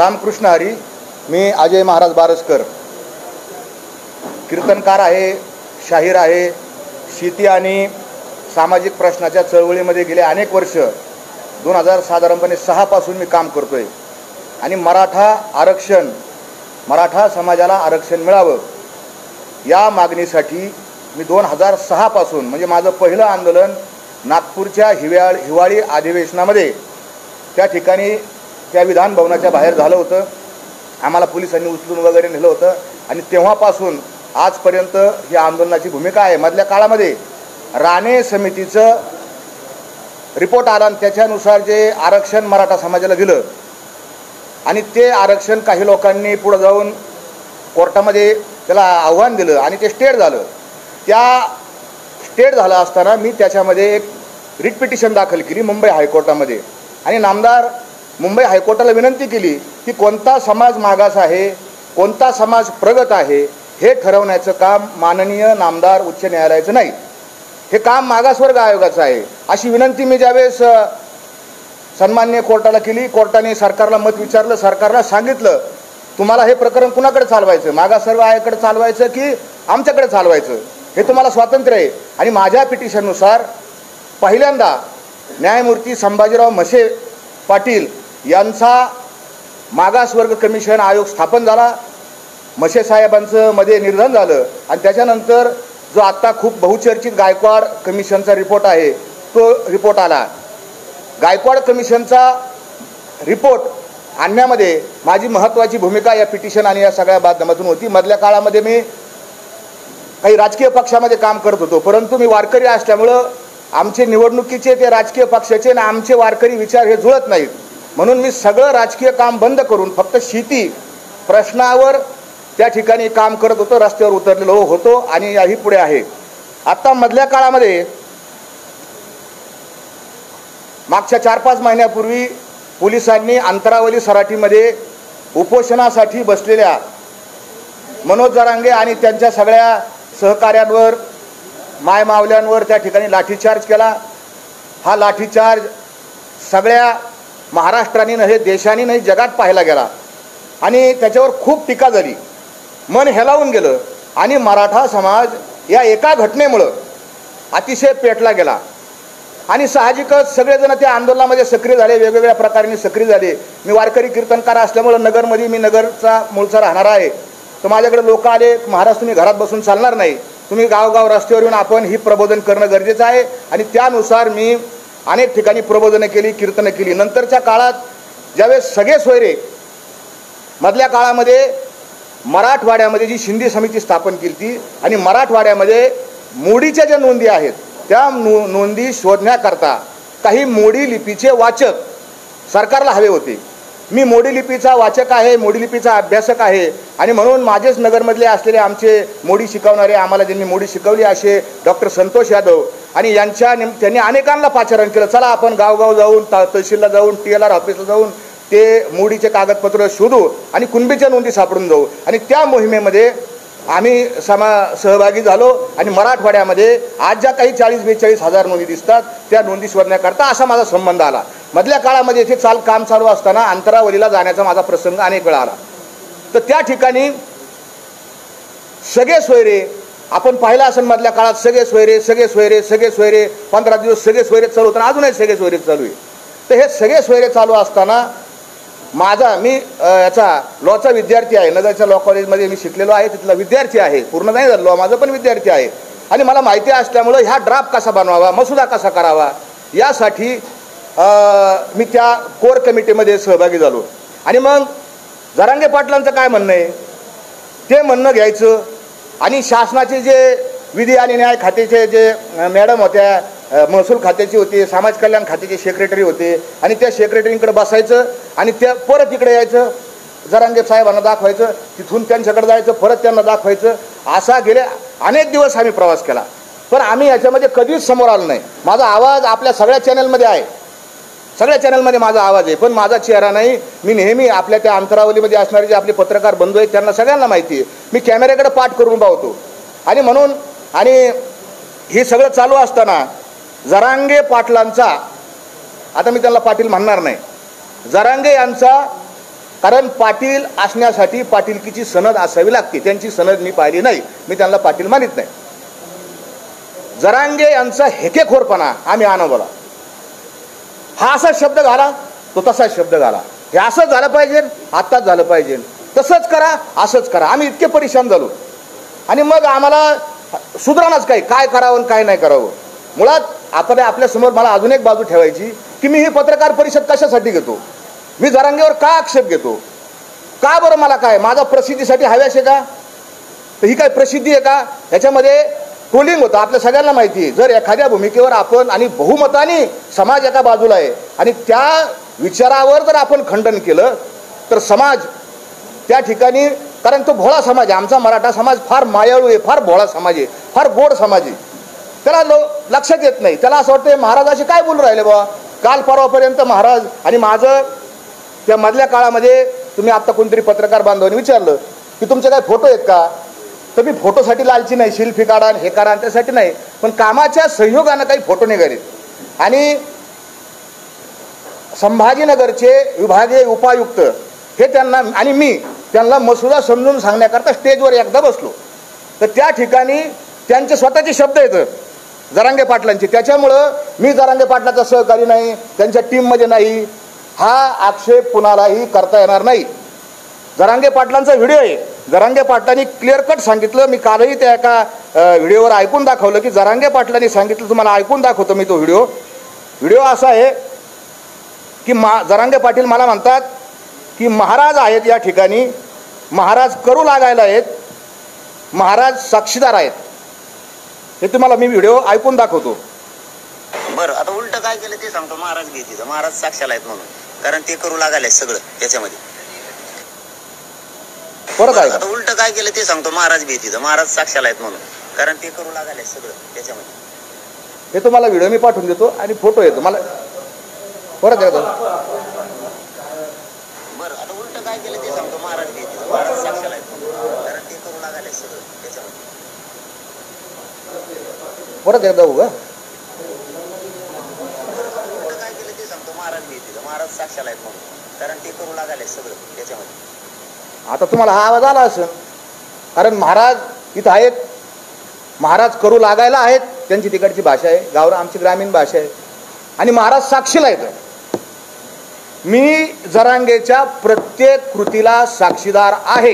रामकृष्ण हरी. मी अजय महाराज बारसकर, कीर्तनकार आहे, शाहीर आहे. शेती आणि सामाजिक प्रश्नाच्या चळवळीमध्ये गेले अनेक वर्ष 2006 पासून मी काम करतोय. आणि मराठा समाजाला आरक्षण मिळावं या मागणीसाठी मी 2006 पासून, म्हणजे माझं पहिलं आंदोलन नागपूरच्या हिवाळी अधिवेशनामध्ये त्या ठिकाणी त्या विधान भवनाच्या बाहेर झालं होतं. आम्हाला पोलिसांनी उचलून वगैरे नेलं होतं. आणि तेव्हापासून आजपर्यंत ही आंदोलनाची भूमिका आहे. मधल्या काळामध्ये राणे समितीचं रिपोर्ट आला आणि त्याच्यानुसार जे आरक्षण मराठा समाजाला दिलं आणि ते आरक्षण काही लोकांनी पुढे जाऊन कोर्टामध्ये त्याला आव्हान दिलं आणि ते स्टेट झालं. त्या स्टेट झालं असताना मी त्याच्यामध्ये एक रिट पिटिशन दाखल केली मुंबई हायकोर्टामध्ये. आणि नामदार मुंबई हायकोर्टाला विनंती केली की कोणता समाज मागास आहे, कोणता समाज प्रगत आहे हे ठरवण्याचं काम माननीय नामदार उच्च न्यायालयाचं नाही, हे काम मागासवर्ग आयोगाचं आहे. अशी विनंती मी ज्यावेळेस सन्माननीय कोर्टाला केली, कोर्टाने सरकारला मत विचारलं. सरकारला सांगितलं तुम्हाला हे प्रकरण कुणाकडे चालवायचं, मागासवर्ग आयोगाकडे चालवायचं की आमच्याकडे चालवायचं, हे तुम्हाला स्वातंत्र्य आहे. आणि माझ्या पिटिशननुसार पहिल्यांदा न्यायमूर्ती संभाजीराव म्हसे पाटील यांचा मागासवर्ग कमिशन आयोग स्थापन झाला. म्हसे साहेबांचं मध्ये निधन झालं आणि त्याच्यानंतर जो आत्ता खूप बहुचर्चित गायकवाड कमिशनचा रिपोर्ट आहे तो रिपोर्ट आला. गायकवाड कमिशनचा रिपोर्ट आणण्यामध्ये माझी महत्त्वाची भूमिका या पिटिशन आणि या सगळ्या माध्यमातून होती. मधल्या काळामध्ये मी काही राजकीय पक्षामध्ये काम करत होतो, परंतु मी वारकरी असल्यामुळं आमचे निवडणुकीचे ते राजकीय पक्षाचे आणि आमचे वारकरी विचार हे जुळत नाहीत. म्हणून मी सगळं राजकीय काम बंद करून फक्त शेती प्रश्नावर त्या ठिकाणी काम करत होतो, रस्त्यावर उतरलेलो होतो आणि याही पुढे आहे. आत्ता मधल्या काळामध्ये मागच्या 4-5 महिन्यापूर्वी पोलिसांनी अंतरावली सराटीमध्ये उपोषणासाठी बसलेल्या मनोज जरांगे आणि त्यांच्या सगळ्या सहकाऱ्यांवर, मायमावल्यांवर त्या ठिकाणी लाठीचार्ज केला. हा लाठीचार्ज सगळ्या महाराष्ट्राने नव्हे, देशाने नाही, जगात पाहायला गेला आणि त्याच्यावर खूप टीका झाली, मन हेलावून गेलं. आणि मराठा समाज या एका घटनेमुळं अतिशय पेटला गेला आणि साहजिकच सगळेजण त्या आंदोलनामध्ये सक्रिय झाले, वेगवेगळ्या प्रकाराने सक्रिय झाले. मी वारकरी कीर्तनकार असल्यामुळं नगरमध्ये, मी नगरचा मूळचा राहणारा आहे, तर माझ्याकडे लोक आले, महाराज तुम्ही घरात बसून चालणार नाही, तुम्ही गावगाव रस्त्यावर येऊन आपण ही प्रबोधन करणं गरजेचं आहे. आणि त्यानुसार मी अनेक ठिकाणी प्रबोधनं केली, कीर्तनं केली. नंतरच्या काळात ज्यावेळेस सगळे सोयरे मधल्या काळामध्ये मराठवाड्यामध्ये जी शिंदे समिती स्थापन केली ती आणि मराठवाड्यामध्ये मोडीच्या ज्या नोंदी आहेत त्या नोंदी शोधण्याकरता काही मोडी लिपीचे वाचक सरकारला हवे होते. मी मोडी लिपीचा वाचक आहे, मोडी लिपीचा अभ्यासक आहे आणि म्हणून माझेच नगरमधले असलेले आमचे मोडी शिकवणारे, आम्हाला ज्यांनी मोडी शिकवली असे डॉक्टर संतोष यादव आणि त्यांनी अनेकांना पाचारण केलं, चला आपण गावगाव जाऊन, तहसीलला जाऊन, TLR ऑफिसला जाऊन ते मोडीचे कागदपत्र शोधू आणि कुणबीच्या नोंदी सापडून जाऊ. आणि त्या मोहिमेमध्ये आम्ही सहभागी झालो आणि मराठवाड्यामध्ये आज ज्या काही 40-42 हजार नोंदी दिसतात त्या नोंदी शोधण्याकरता असा माझा संबंध आला. मधल्या काळामध्ये इथे काम चालू असताना अंतरावलीला जाण्याचा माझा प्रसंग अनेक वेळा आला. तर त्या ठिकाणी सगळे सोयरे आपण पाहिलं असेल, मधल्या काळात सगळे सोयरे 15 दिवस सगळे सोयरे चालू होताना अजूनही सगळे सोयरे चालू आहे. तर हे सगळे सोयरे चालू असताना मी याचा लॉचा विद्यार्थी आहे, नगरच्या लॉ कॉलेजमध्ये मी शिकलेलो आहे, तिथला विद्यार्थी आहे, पूर्ण नाही झालो लॉ माझं पण विद्यार्थी आहे. आणि मला माहिती असल्यामुळं ह्या ड्राफ्ट कसा बनवावा, मसुदा कसा करावा यासाठी मी त्या कोर कमिटीमध्ये सहभागी झालो. आणि मग जरांगे पाटलांचं काय म्हणणं आहे ते म्हणणं घ्यायचं आणि शासनाचे जे विधी आणि न्याय खात्याचे जे मॅडम होत्या, महसूल खात्याची होती, समाज कल्याण खात्याचे सेक्रेटरी होते आणि त्या सेक्रेटरींकडे बसायचं आणि त्या परत इकडे यायचं, जरांगे साहेबांना दाखवायचं, तिथून त्यांच्याकडे जायचं, परत त्यांना दाखवायचं. असा गेले अनेक दिवस आम्ही प्रवास केला, पण आम्ही याच्यामध्ये कधीच समोर आलो नाही. माझा आवाज आपल्या सगळ्या चॅनलमध्ये आहे, सगळ्या चॅनलमध्ये माझा आवाज आहे, पण माझा चेहरा नाही. मी नेहमी आपल्या त्या अंतरावलीमध्ये असणारे जे आपले पत्रकार बंधू आहेत त्यांना सगळ्यांना माहिती आहे, मी कॅमेऱ्याकडे पाठ करून उभा होतो. आणि म्हणून हे सगळं चालू असताना जरांगे पाटलांचा, आता मी त्यांना पाटील म्हणणार नाही, जरांगे यांचा कारण पाटील असण्यासाठी पाटीलकीची सनद असावी लागते. त्यांची सनद मी पाहिली नाही, मी त्यांना पाटील मानित नाही. जरांगे यांचा हेकेखोरपणा आम्ही अनुभवला. हा असा शब्द घाला, तो तसाच शब्द घाला, हे असंच झालं पाहिजे, आत्ताच झालं पाहिजे, तसंच करा, असंच करा. आम्ही इतके परेशान झालो आणि मग आम्हाला सुधारणाच काय करावं आणि काय नाही करावं. मुळात आपल्यासमोर मला अजून एक बाजू ठेवायची की मी ही पत्रकार परिषद कशासाठी घेतो, मी जरांगेवर का आक्षेप घेतो, का बरं, मला काय, माझा प्रसिद्धीसाठी हव्यास आहे का, तर ही काय प्रसिद्धी आहे का. याच्यामध्ये ट्रोलिंग होतं, आपल्या सगळ्यांना माहिती आहे. जर एखाद्या भूमिकेवर आपण आणि बहुमताने समाज एका बाजूला आहे आणि त्या विचारावर जर आपण खंडन केलं तर समाज त्या ठिकाणी, कारण तो भोळा समाज आहे, आमचा मराठा समाज फार मायाळू आहे, फार भोळा समाज आहे, फार गोड समाज आहे. त्याला लक्षात येत नाही, त्याला असं वाटतं महाराज असे काय बोलून राहिले बाबा. काल परवापर्यंत महाराज आणि माझं त्या मधल्या काळामध्ये तुम्ही आत्ता कोणतरी पत्रकार बांधवांनी विचारलं की तुमचे काय फोटो आहेत का, तर मी फोटोसाठी लालची नाही, शिल्फी काढा हे करा त्यासाठी नाही, पण कामाच्या संयोगानं काही फोटो निघाले. आणि संभाजीनगरचे विभागीय उपायुक्त हे त्यांना आणि मी त्यांना मसुदा समजून सांगण्याकरता स्टेजवर एकदा बसलो, तर त्या ठिकाणी त्यांचे स्वतःचे शब्द येतं जरांगे पाटलांचे. त्याच्यामुळं मी जरांगे पाटलाचा सहकारी नाही, त्यांच्या टीममध्ये नाही, हा आक्षेप कुणालाही करता येणार नाही. जरांगे पाटलांचा व्हिडिओ आहे, जरांगे पाटलांनी क्लिअर कट सांगितलं. मी कालही त्या एका व्हिडिओवर ऐकून दाखवलं की जरांगे पाटलांनी सांगितलं, तुम्हाला ऐकून दाखवतो मी तो व्हिडिओ असा आहे की जरांगे पाटील मला म्हणतात की महाराज आहेत या ठिकाणी, महाराज करू लागायला आहेत, महाराज साक्षीदार आहेत. हे तुम्हाला मी व्हिडिओ ऐकून दाखवतो. बरं, आता उलट काय केलं ते सांगतो. महाराज घेते, महाराज साक्षाला आहेत म्हणून, कारण ते करू लागायला सगळं त्याच्यामध्ये. परत आहे, आता उलट काय केलं ते सांगतो. महाराज भीती, महाराज साक्षाला आहेत म्हणून, कारण ते करू लागायला सगळं त्याच्यामध्ये. हे तुम्हाला व्हिडिओ मी पाठवून देतो आणि फोटो येतो मला. परत येतो. बरं, आता उलट काय केलं ते सांगतो. महाराज भीती, महाराज साक्षाला आहेत म्हणून, कारण ते करू लागायला सगळं त्याच्यामध्ये. परत एकदा उगा उलट काय केलं ते सांगतो. महाराज भीती, महाराज साक्षाला आहेत म्हणून, कारण ते करू लागायला सगळं त्याच्यामध्ये. आता तुम्हाला हा आवाज आला असेल, कारण महाराज इथं आहेत, महाराज करू लागायला आहेत, त्यांची तिकडची भाषा आहे, गावरा आमची ग्रामीण भाषा आहे, आणि महाराज साक्षीला आहेत. मी जरांगेच्या प्रत्येक कृतीला साक्षीदार आहे.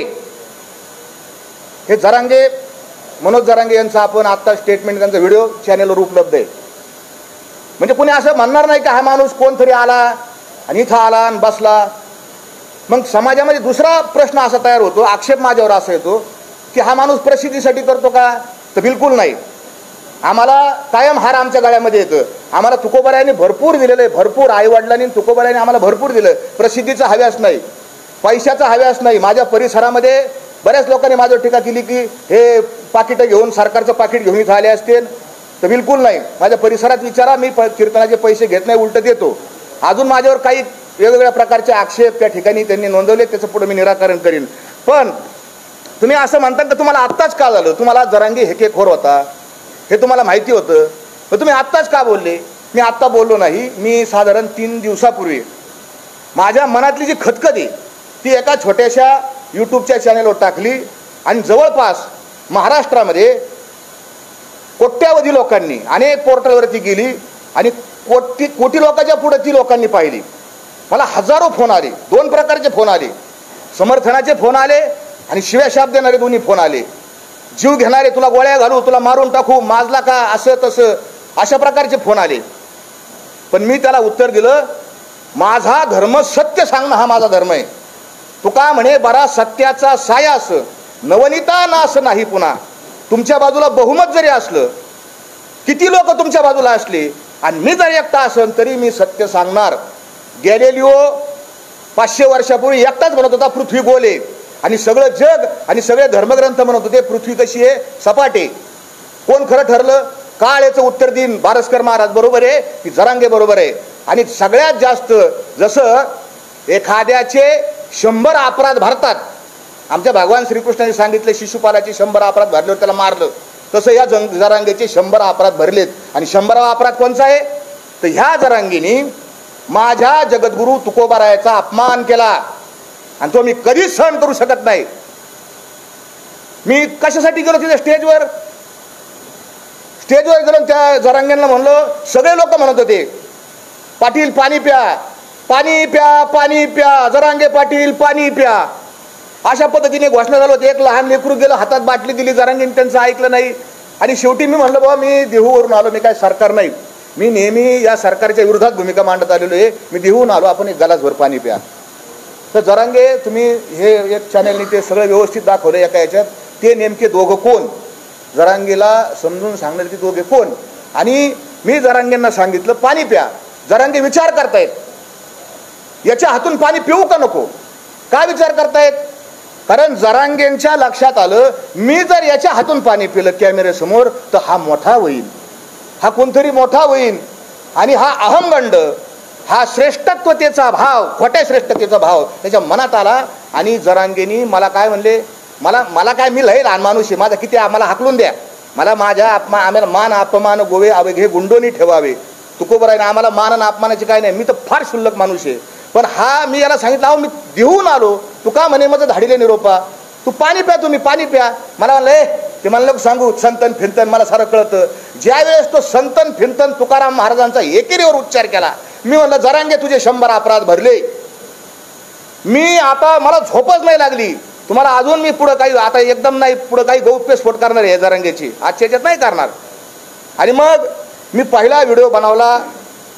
हे जरांगे, मनोज जरांगे यांचा आपण आता स्टेटमेंट, त्यांचा व्हिडिओ चॅनेलवर उपलब्ध आहे. म्हणजे कोणी असं म्हणणार नाही की हा माणूस कोणतरी आला आणि इथं आला आणि बसला. मग समाजामध्ये दुसरा प्रश्न असा तयार होतो, आक्षेप माझ्यावर असा येतो की हा माणूस प्रसिद्धीसाठी करतो का, तर बिलकुल नाही. आम्हाला कायम हार आमच्या गळ्यामध्ये येतं. आम्हाला तुकोबारायांनी भरपूर दिलेलं आहे, भरपूर आईवडिलांनी तुकोबारायांनी आम्हाला भरपूर दिलं. प्रसिद्धीचा हव्यास नाही, पैशाचा हव्यास नाही. माझ्या परिसरामध्ये बऱ्याच लोकांनी माझ्यावर टीका केली की हे पाकिटं घेऊन, सरकारचं पाकिट घेऊन इथं आले असतील, तर बिलकुल नाही. माझ्या परिसरात विचारा, मी कीर्तनाचे पैसे घेत नाही, उलट देतो. अजून माझ्यावर काही वेगवेगळ्या प्रकारचे आक्षेप त्या ठिकाणी त्यांनी नोंदवले, त्याचं पुढे मी निराकरण करीन. पण तुम्ही असं म्हणता की तुम्हाला आत्ताच का झालं, तुम्हाला जरांगे हेकेखोर होता हे तुम्हाला माहिती होतं, पण तुम्ही आत्ताच का बोलले. मी आत्ता बोललो नाही, मी साधारण 3 दिवसापूर्वी माझ्या मनातली जी खतखती ती एका छोट्याशा यूट्यूबच्या चॅनेलवर टाकली आणि जवळपास महाराष्ट्रामध्ये कोट्यावधी लोकांनी अनेक पोर्टलवरती गेली आणि कोटी लोकांच्या पुढे ती लोकांनी पाहिली. मला हजारो फोन आले, 2 प्रकारचे फोन आले, समर्थनाचे फोन आले आणि शिव्या शाप देणारे दोन्ही फोन आले. जीव घेणारे, तुला गोळ्या घालू, तुला मारून टाकू, माजला का, असं तसं, अशा प्रकारचे फोन आले. पण मी त्याला उत्तर दिलं, माझा धर्म सत्य सांगणं हा माझा धर्म आहे. तुका म्हणे बरा सत्याचा सायास, नवनीता नास नाही पुन्हा. तुमच्या बाजूला बहुमत जरी असलं, किती लोक तुमच्या बाजूला असले आणि मी जर एकटा असेल तरी मी सत्य सांगणार. गॅलिलिओ 500 वर्षापूर्वी एकटाच म्हणत होता पृथ्वी गोल आहे, आणि सगळं जग आणि सगळे धर्मग्रंथ म्हणत होते पृथ्वी कशी आहे, सपाट आहे. कोण खरं ठरलं, काळ याचं उत्तर देईन, बारसकर महाराज बरोबर आहे की जरांगे बरोबर आहे. आणि सगळ्यात जास्त जसं एखाद्याचे 100 अपराध भरतात, आमच्या भगवान श्रीकृष्णाने सांगितले शिशुपालाचे 100 अपराध भरल्यावर त्याला मारलं, तसं या जरांगेचे 100 अपराध भरलेत. आणि 100वा अपराध कोणचा आहे, तर ह्या जरांगेनी माझ्या जगद्गुरु तुकोबारायाचा अपमान केला. आणि तो मी कधीच सहन करू शकत नाही. मी कशासाठी गेलो तिथे स्टेजवर गेलो, त्या जरांगेंना म्हणलो, सगळे लोक म्हणत होते पाटील पाणी प्या, पाणी प्या, पाणी प्या, जरांगे पाटील पाणी प्या, अशा पद्धतीने घोषणा झाली होती. एक लहान लेकरू गेलं, हातात बाटली दिली, जरांगेंनी त्यांचं ऐकलं नाही. आणि शेवटी मी म्हणलं, बाबा मी देहूवरून आलो, मी काय सरकार नाही, मी नेहमी या सरकारच्या विरोधात भूमिका मांडत आलेलो आहे, मी देहून आलो, आपण एक गलासभर पाणी प्या. तर जरांगे तुम्ही हे एक चॅनलने ते सगळं व्यवस्थित दाखवलं एका याच्यात, ते नेमके दोघं कोण, जरांगेला समजून सांगणारे ते दोघे कोण. आणि मी जरांगेंना सांगितलं पाणी प्या. जरांगे विचार करतायत याच्या हातून पाणी पिऊ का नको. का विचार करतायत? कारण जरांगेंच्या लक्षात आलं, मी जर याच्या हातून पाणी पिलं कॅमेऱ्यासमोर तर हा मोठा होईल, हा कोणतरी मोठा होईल. आणि हा अहमगंड, हा श्रेष्ठत्वतेचा भाव, खोट्या श्रेष्ठतेचा भाव त्याच्या मनात आला. आणि जरांगेनी मला काय म्हणले, मला काय, मी लय लहान माणूस आहे, माझा किती आम्हाला हाकलून द्या, मला माझ्या आम्हाला मान अपमान गोवे अवघे गुंडोनी ठेवावे. तुकोबर आहे ना, आम्हाला मान आणि अपमानाची काय नाही, मी तर फार शुल्लक माणूस आहे. पण हा मी याला सांगितलं, अहो मी देऊन आलो, तू का म्हणे माझं धाडीले निरोपा, तू पाणी प्या, तुम्ही पाणी प्या. मला म्हणलं ते मला लोक सांगू संतन फिरतन, मला सारं कळतं. ज्या वेळेस तो संतन फिरतन तुकाराम महाराजांचा एकेरीवर उच्चार केला, मी म्हणलं जरांगे तुझे 100 अपराध भरले, मी आता मला झोपच नाही लागली. तुम्हाला अजून मी पुढं काही आता एकदम नाही पुढं काही गौप्यस्फोट करणार आहे जरांगेची, आजच्या याच्यात नाही करणार. आणि मग मी पहिला व्हिडिओ बनवला,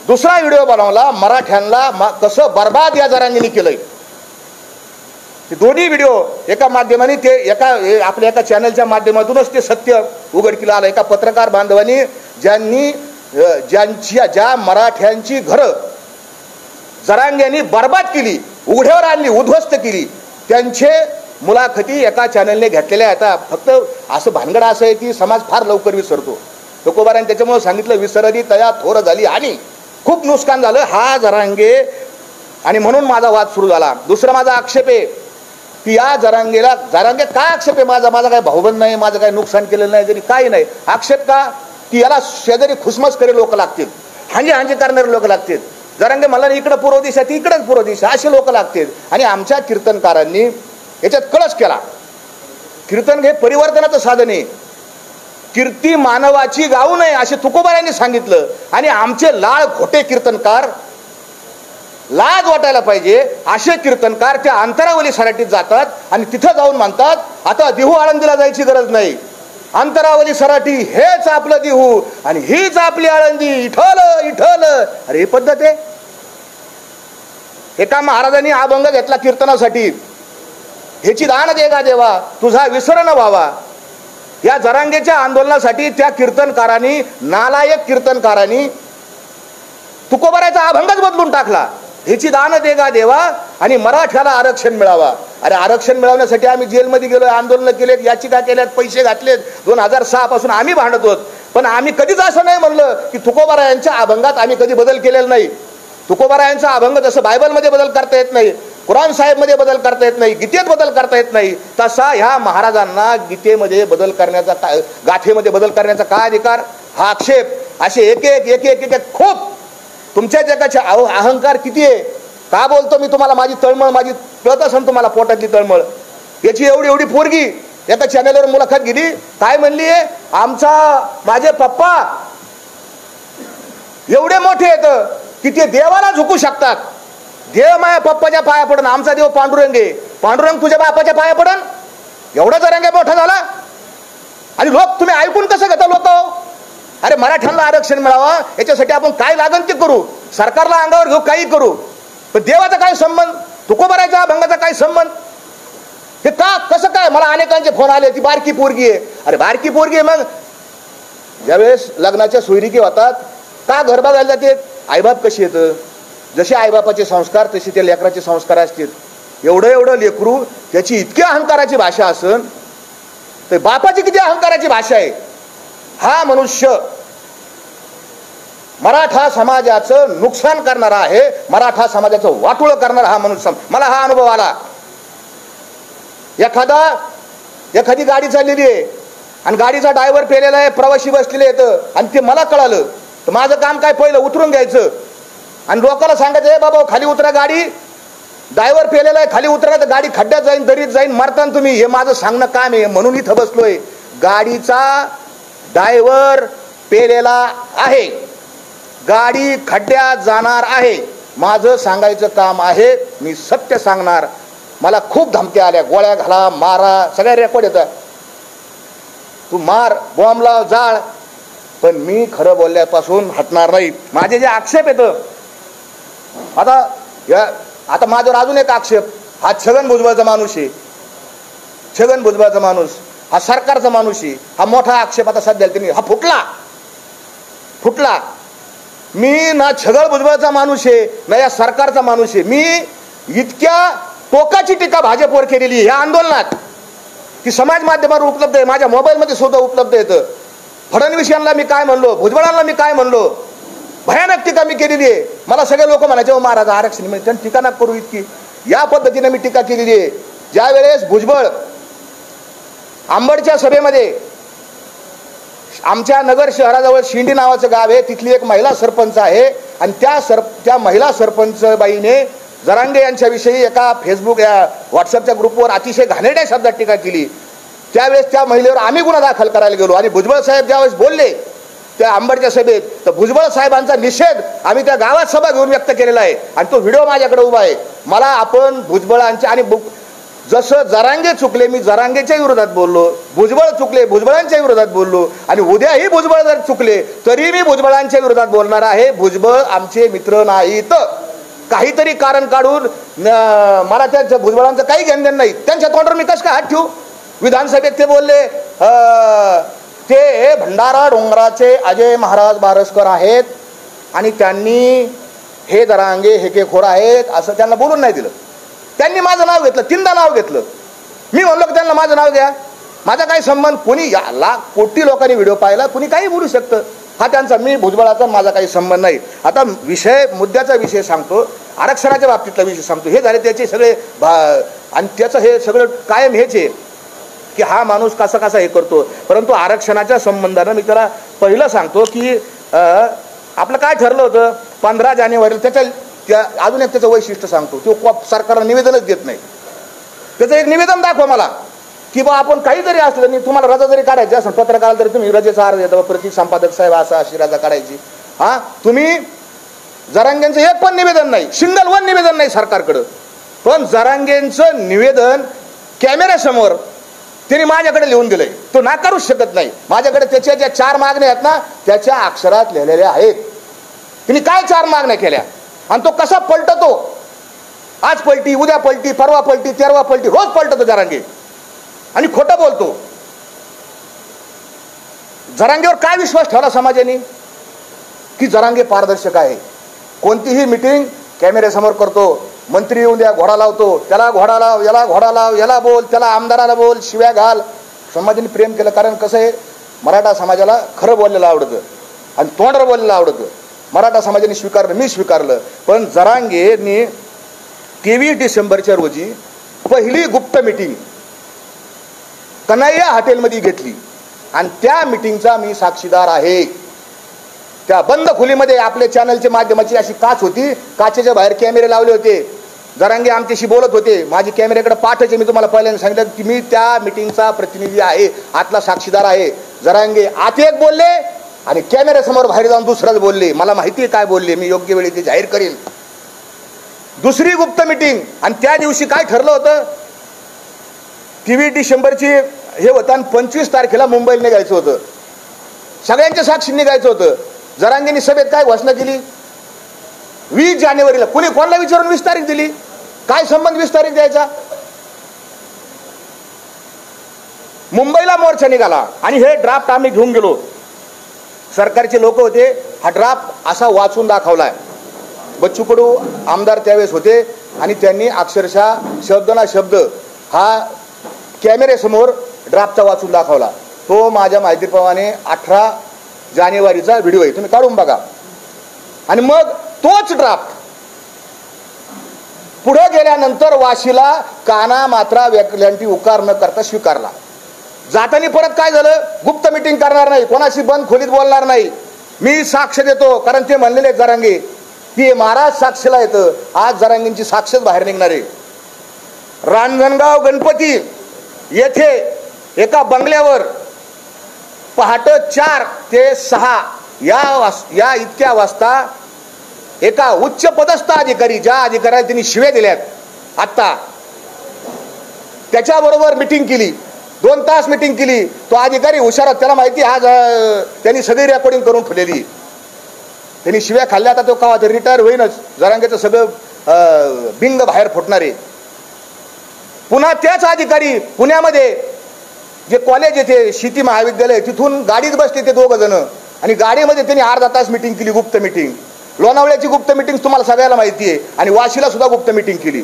दुसरा व्हिडिओ बनवला, मराठ्यांना कसं बर्बाद या जरांगेने केलंय. ते दोन्ही व्हिडिओ एका माध्यमाने, ते आपल्या एका चॅनलच्या माध्यमातूनच ते सत्य उघडकीला आलं. एका पत्रकार बांधवांनी ज्या मराठ्यांची घरं जरांगेंनी बर्बाद केली, उघड्यावर आणली, उद्ध्वस्त केली, त्यांचे मुलाखती एका चॅनलने घेतलेल्या आहेत. फक्त असं भानगड असं आहे की समाज फार लवकर विसरतो. तुकोबारांनी त्याच्यामुळे सांगितलं, विसरली तया थोर झाली, आणि खूप नुकसान झालं हा जरांगे. आणि म्हणून माझा वाद सुरू झाला. दुसरा माझा आक्षेप आहे की या जरांगे काय आक्षेप आहे माझा काय भाऊबंद नाही, माझं काय नुकसान केलेलं नाही, तरी काही नाही. आक्षेप का की याला शेजारी खुसमस करे लोक लागतील, हांजे करणारे लोक लागतील. जरांगे मला इकडं पूर्व दिशा, ती इकडंच पूर्व दिशा, असे लोक लागतील. आणि आमच्या कीर्तनकारांनी याच्यात कळस केला. कीर्तन हे परिवर्तनाचं साधन आहे, कीर्ती मानवाची गाऊ नये असे तुकोबारांनी सांगितलं. आणि आमचे लाळ खोटे कीर्तनकार, लाज वाटायला पाहिजे असे कीर्तनकार त्या अंतरावली सराटीत जातात आणि तिथं जाऊन म्हणतात, आता देहू आळंदीला जायची गरज नाही, अंतरावली सराटी हेच आपलं देहू आणि हीच आपली आळंदी, इठल इठल. अरे ही पद्धत आहे. एका महाराजांनी अभंग घेतला कीर्तनासाठी, ह्याची दान दे गा देवा, तुझा विसर न व्हावा. या जरांगेच्या आंदोलनासाठी त्या कीर्तनकारांनी, नालायक कीर्तनकारांनी तुकोबाराचा अभंगच बदलून टाकला. ह्याची दान दे गा देवा आणि मराठ्याला आरक्षण मिळावा. अरे आरक्षण मिळवण्यासाठी आम्ही जेलमध्ये गेलो, आंदोलन केलेत, याचिका केल्यात, पैसे घातलेत. 2006 पासून आम्ही भांडत होत, पण आम्ही कधीच असं नाही म्हणलं की तुकोबारा यांच्या अभंगात आम्ही कधी बदल केलेला नाही. तुकोबारा यांचा अभंग जसं बायबलमध्ये बदल करता येत नाही, कुराण साहेबमध्ये बदल करता येत नाही, गीतेत बदल करता येत नाही, तसा ह्या महाराजांना गीतेमध्ये बदल करण्याचा, गाथेमध्ये बदल करण्याचा काय अधिकार? हा आक्षेप असे एक एक खूप तुमच्या जगाचे अहंकार किती आहे. का बोलतो मी तुम्हाला, माझी तळमळ, माझी कळत असेल तुम्हाला पोटातली तळमळ. याची एवढी पोरगी एका चॅनलवर मुलाखत गेली, काय म्हणली आहे, माझे पप्पा एवढे मोठे आहेत की ते देवाला झुकू शकतात. देव माझ्या पप्पाच्या पाया पडन, आमचा देव पांडुरंग आहे, पांडुरंग तुझ्या बापाच्या पाया पडन. एवढा जरांगे मोठा झाला. आणि लोक तुम्ही ऐकून कसं घेता लोक? अरे मराठ्यांना आरक्षण मिळावा याच्यासाठी आपण काय लागन ते करू, सरकारला अंगावर घेऊ, काही करू, पण देवाचा काय संबंध, तुकोबाराच्या अभंगाचा काय संबंध? हे का कसं काय? मला अनेकांचे फोन आले, ती बारकी पोरगी आहे. अरे बारकी पोरगी आहे, मग ज्यावेळेस लग्नाच्या सोयरिकी होतात का घर बघायला जाते? आईबाप कशी येतं, जसे आईबापाचे संस्कार तसे त्या लेकराचे संस्कार असतील. एवढं लेकरू त्याची इतक्या अहंकाराची भाषा असन तर बापाची किती अहंकाराची भाषा आहे. हा मनुष्य मराठा समाजाचं नुकसान करणारा आहे, मराठा समाजाचं वाटोळं करणारा हा मनुष्य. मला हा अनुभव आला. एखादी गाडी चाललेली आहे आणि गाडीचा ड्रायव्हर पेलेला आहे, प्रवासी बसलेले आहेत आणि ते मला कळालं, तर माझं काम काय, पहिलं उतरून घ्यायचं आणि लोकांना सांगायचं, बाबा खाली उतरा गाडी, ड्रायव्हर पेलेला आहे, खाली उतरा तर गाडी खड्ड्यात जाईन, दरीत जाईन, मरताना तुम्ही. हे माझं सांगणं काम आहे, म्हणून इथं बसलोय. गाडीचा ड्रायव्हर पेलेला आहे, गाडी खड्ड्यात जाणार आहे, माझं सांगायचं काम आहे. मी सत्य सांगणार. मला खूप धमक्या आल्या, गोळ्या घाला, मारा, सगळ्या रेकॉर्ड येतात. तू मार, बॉम्ब लाव, जाळ, पण मी खरं बोलल्यापासून हटणार नाही. माझे जे आक्षेप येतं, आता माझ्यावर अजून एक आक्षेप, हा छगन भुजबळचा माणूस आहे, छगन भुजबळचा माणूस, हा सरकारचा माणूस आहे, हा मोठा आक्षेप आता सध्या त्यांनी हा फुटला. मी ना छगन भुजबळचा माणूस आहे ना या सरकारचा माणूस आहे. मी इतक्या टोकाची टीका भाजपवर केलेली या आंदोलनात की समाज माध्यमावर उपलब्ध आहे, माझ्या मोबाईलमध्ये सुद्धा उपलब्ध येतं. फडणवीस यांना मी काय म्हणलो, भुजबळांना मी काय म्हणलो, भयानक टीका मी केलेली आहे. मला सगळे लोक म्हणायचे, महाराज आरक्षण म्हणजे त्यांनी टीका नका करू इतकी. या पद्धतीने मी टीका केलेली आहे. ज्या वेळेस भुजबळ आंबडच्या सभेमध्ये, आमच्या नगर शहराजवळ शिंडी नावाचं गाव आहे, तिथली एक महिला सरपंच आहे, आणि त्या महिला सरपंच बाईने जरांगे यांच्याविषयी एका फेसबुक या व्हॉट्सअपच्या ग्रुपवर अतिशय घाणेरड्या शब्दात टीका केली. त्यावेळेस त्या महिलेवर आम्ही गुन्हा दाखल करायला गेलो, आणि भुजबळ साहेब ज्यावेळेस बोलले त्या आंबडच्या सभेत, तर भुजबळ साहेबांचा निषेध आम्ही त्या गावात सभा घेऊन व्यक्त केलेला आहे, आणि तो व्हिडिओ माझ्याकडे उभा आहे. मला आपण भुजबळांच्या आणि जसं जरांगे चुकले, मी जरांगेच्या विरोधात बोललो, भुजबळ चुकले, भुजबळांच्या विरोधात बोललो, आणि उद्याही भुजबळ जर चुकले तरी मी भुजबळांच्या विरोधात बोलणार आहे. भुजबळ आमचे मित्र नाहीत. काहीतरी कारण काढून मला त्या भुजबळांचं काही घेणं नाही. त्यांच्या तोंडावर मी कसं काय हात ठेवू? विधानसभेत ते बोलले ते भंडारा डोंगराचे अजय महाराज बारसकर आहेत, आणि त्यांनी हे जरांगे हेकेखोर आहेत असं त्यांना बोलून नाही दिलं. त्यांनी माझं नाव घेतलं, 3दा नाव घेतलं. मी म्हणलो की त्यांना माझं नाव घ्या, माझा काही संबंध. कोणी लाख कोटी लोकांनी व्हिडिओ पाहिला, कोणी काही बोलू शकतं. हा त्यांचा, मी भुजबळाचा माझा काही संबंध नाही. आता मुद्द्याचा विषय सांगतो, आरक्षणाच्या बाबतीतला विषय सांगतो. हे झाले त्याचे सगळे, आणि त्याचं हे सगळं कायम हेच आहे की हा माणूस कसा हे करतो. परंतु आरक्षणाच्या संबंधानं मी त्याला पहिलं सांगतो की आपलं काय ठरलं होतं 15 जानेवारीला. अजून एक त्याचं वैशिष्ट्य सांगतो. तो सरकारला निवेदनच देत नाही. त्याचं एक निवेदन दाखवा मला की बा आपण काही जरी असलं नाही, तुम्हाला रजा जरी काढायची असेल पत्रकाराला, तरी तुम्ही रजेचा अर्ज देता, प्रतीक संपादक साहेब अशी रजा काढायची. हा, तुम्ही जरांगेंचं एक पण निवेदन नाही, सिंगल वन निवेदन नाही सरकारकडं. पण जरांगेंचं निवेदन कॅमेऱ्यासमोर त्यांनी माझ्याकडे लिहून दिलंय, तो नाकारूच शकत नाही. माझ्याकडे त्याच्या ज्या 4 मागण्या आहेत ना, त्याच्या अक्षरात लिहिलेल्या आहेत. त्यांनी काय 4 मागण्या केल्या, आणि तो कसा पलटतो. आज पलटी, उद्या पलटी, परवा पलटी, 13वा पलटी, रोज पलटतो जरांगे, आणि खोटं बोलतो. जरांगेवर काय विश्वास ठेवला समाजाने की जरांगे पारदर्शक आहे. कोणतीही मीटिंग कॅमेऱ्यासमोर करतो. मंत्री येऊन द्या, घोडा लावतो, त्याला घोडा लाव, याला घोडा लाव, याला बोल, त्याला आमदाराला बोल, शिव्या घाल. समाजाने प्रेम केलं. कारण कसं आहे, मराठा समाजाला खरं बोललेलं आवडतं आणि तोंडावर बोललेलं आवडतं. मराठा समाजाने स्वीकारलं, मी स्वीकारलं. पण जरांगेने 23 डिसेंबरच्या रोजी पहिली गुप्त मीटिंग कन्हैया हॉटेलमध्ये घेतली, आणि त्या मीटिंगचा मी साक्षीदार आहे. त्या बंद खोलीमध्ये आपल्या चॅनलच्या माध्यमाची अशी काच होती, काचेच्या बाहेर कॅमेरे लावले होते. जरांगे आमच्याशी बोलत होते, माझी कॅमेऱ्याकडे पाठचे. मी तुम्हाला पहिल्यांदा सांगितलं की मी त्या मीटिंगचा प्रतिनिधी आहे, आतला साक्षीदार आहे. जरांगे आत एक बोलले आणि कॅमेऱ्यासमोर बाहेर जाऊन दुसराच बोलले. मला माहिती आहे काय बोलले, मी योग्य वेळी ते जाहीर करेन. दुसरी गुप्त मीटिंग, आणि त्या दिवशी काय ठरलं होतं, 23 डिसेंबरची हे होतं, आणि 25 तारखेला मुंबईला निघायचं होतं. सगळ्यांच्या साक्षी निघायचं होतं. जरांगेंनी सभेत काय घोषणा केली, 20 जानेवारीला. कुणी कोणाला विचारून 20 तारीख दिली? काय संबंध 20 तारीख द्यायचा? मुंबईला मोर्चा निघाला, आणि हे ड्राफ्ट आम्ही घेऊन गेलो. सरकारचे लोक होते. हा ड्राफ्ट असा वाचून दाखवलाय. बच्चू कडू आमदार त्यावेळेस होते, आणि त्यांनी अक्षरशः शब्द ना शब्द हा कॅमेऱ्यासमोर ड्राफ्टचा वाचून दाखवला. तो माझ्या माहितीप्रमाणे 18 जानेवारीचा व्हिडिओ आहे, तुम्ही काढून बघा. आणि मग तोच ड्राफ्ट पुढे गेल्यानंतर वाशीला काना मात्रा व्याकल्यांटी उकार न करता स्वीकारला. जाताना परत काय झालं, गुप्त मीटिंग करणार नाही, कोणाशी बंद खोलीत बोलणार नाही, मी साक्ष देतो. कारण ते म्हणलेले जरांगे ती महाराज साक्षीला येतं. आज जरांगेंची साक्षच बाहेर निघणार आहे. रांजणगाव गणपती येथे एका बंगल्यावर पहाटे 4 ते 6 या इतक्या वाजता एका उच्च पदस्थ अधिकारी, ज्या अधिकाऱ्याला त्यांनी शिव्या दिल्यात, आता त्याच्याबरोबर मिटिंग केली. 2 तास मिटिंग केली. तो अधिकारी हुशार, त्याला माहिती आज त्यांनी सगळी रेकॉर्डिंग करून ठेवलेली. त्यांनी शिव्या खाल्ल्या. आता तो का रिटायर होईनच. जरांगेचं सगळं बिंग बाहेर फुटणार आहे. पुन्हा त्याच अधिकारी पुण्यामध्ये जे कॉलेज येते शेती महाविद्यालय, तिथून गाडीत बसले ते 2 जण आणि गाडीमध्ये त्यांनी अर्धा तास मिटिंग केली, गुप्त मिटिंग. लोणावळ्याची गुप्त मिटिंग तुम्हाला सगळ्याला माहिती आहे आणि वाशीला सुद्धा गुप्त मिटिंग केली.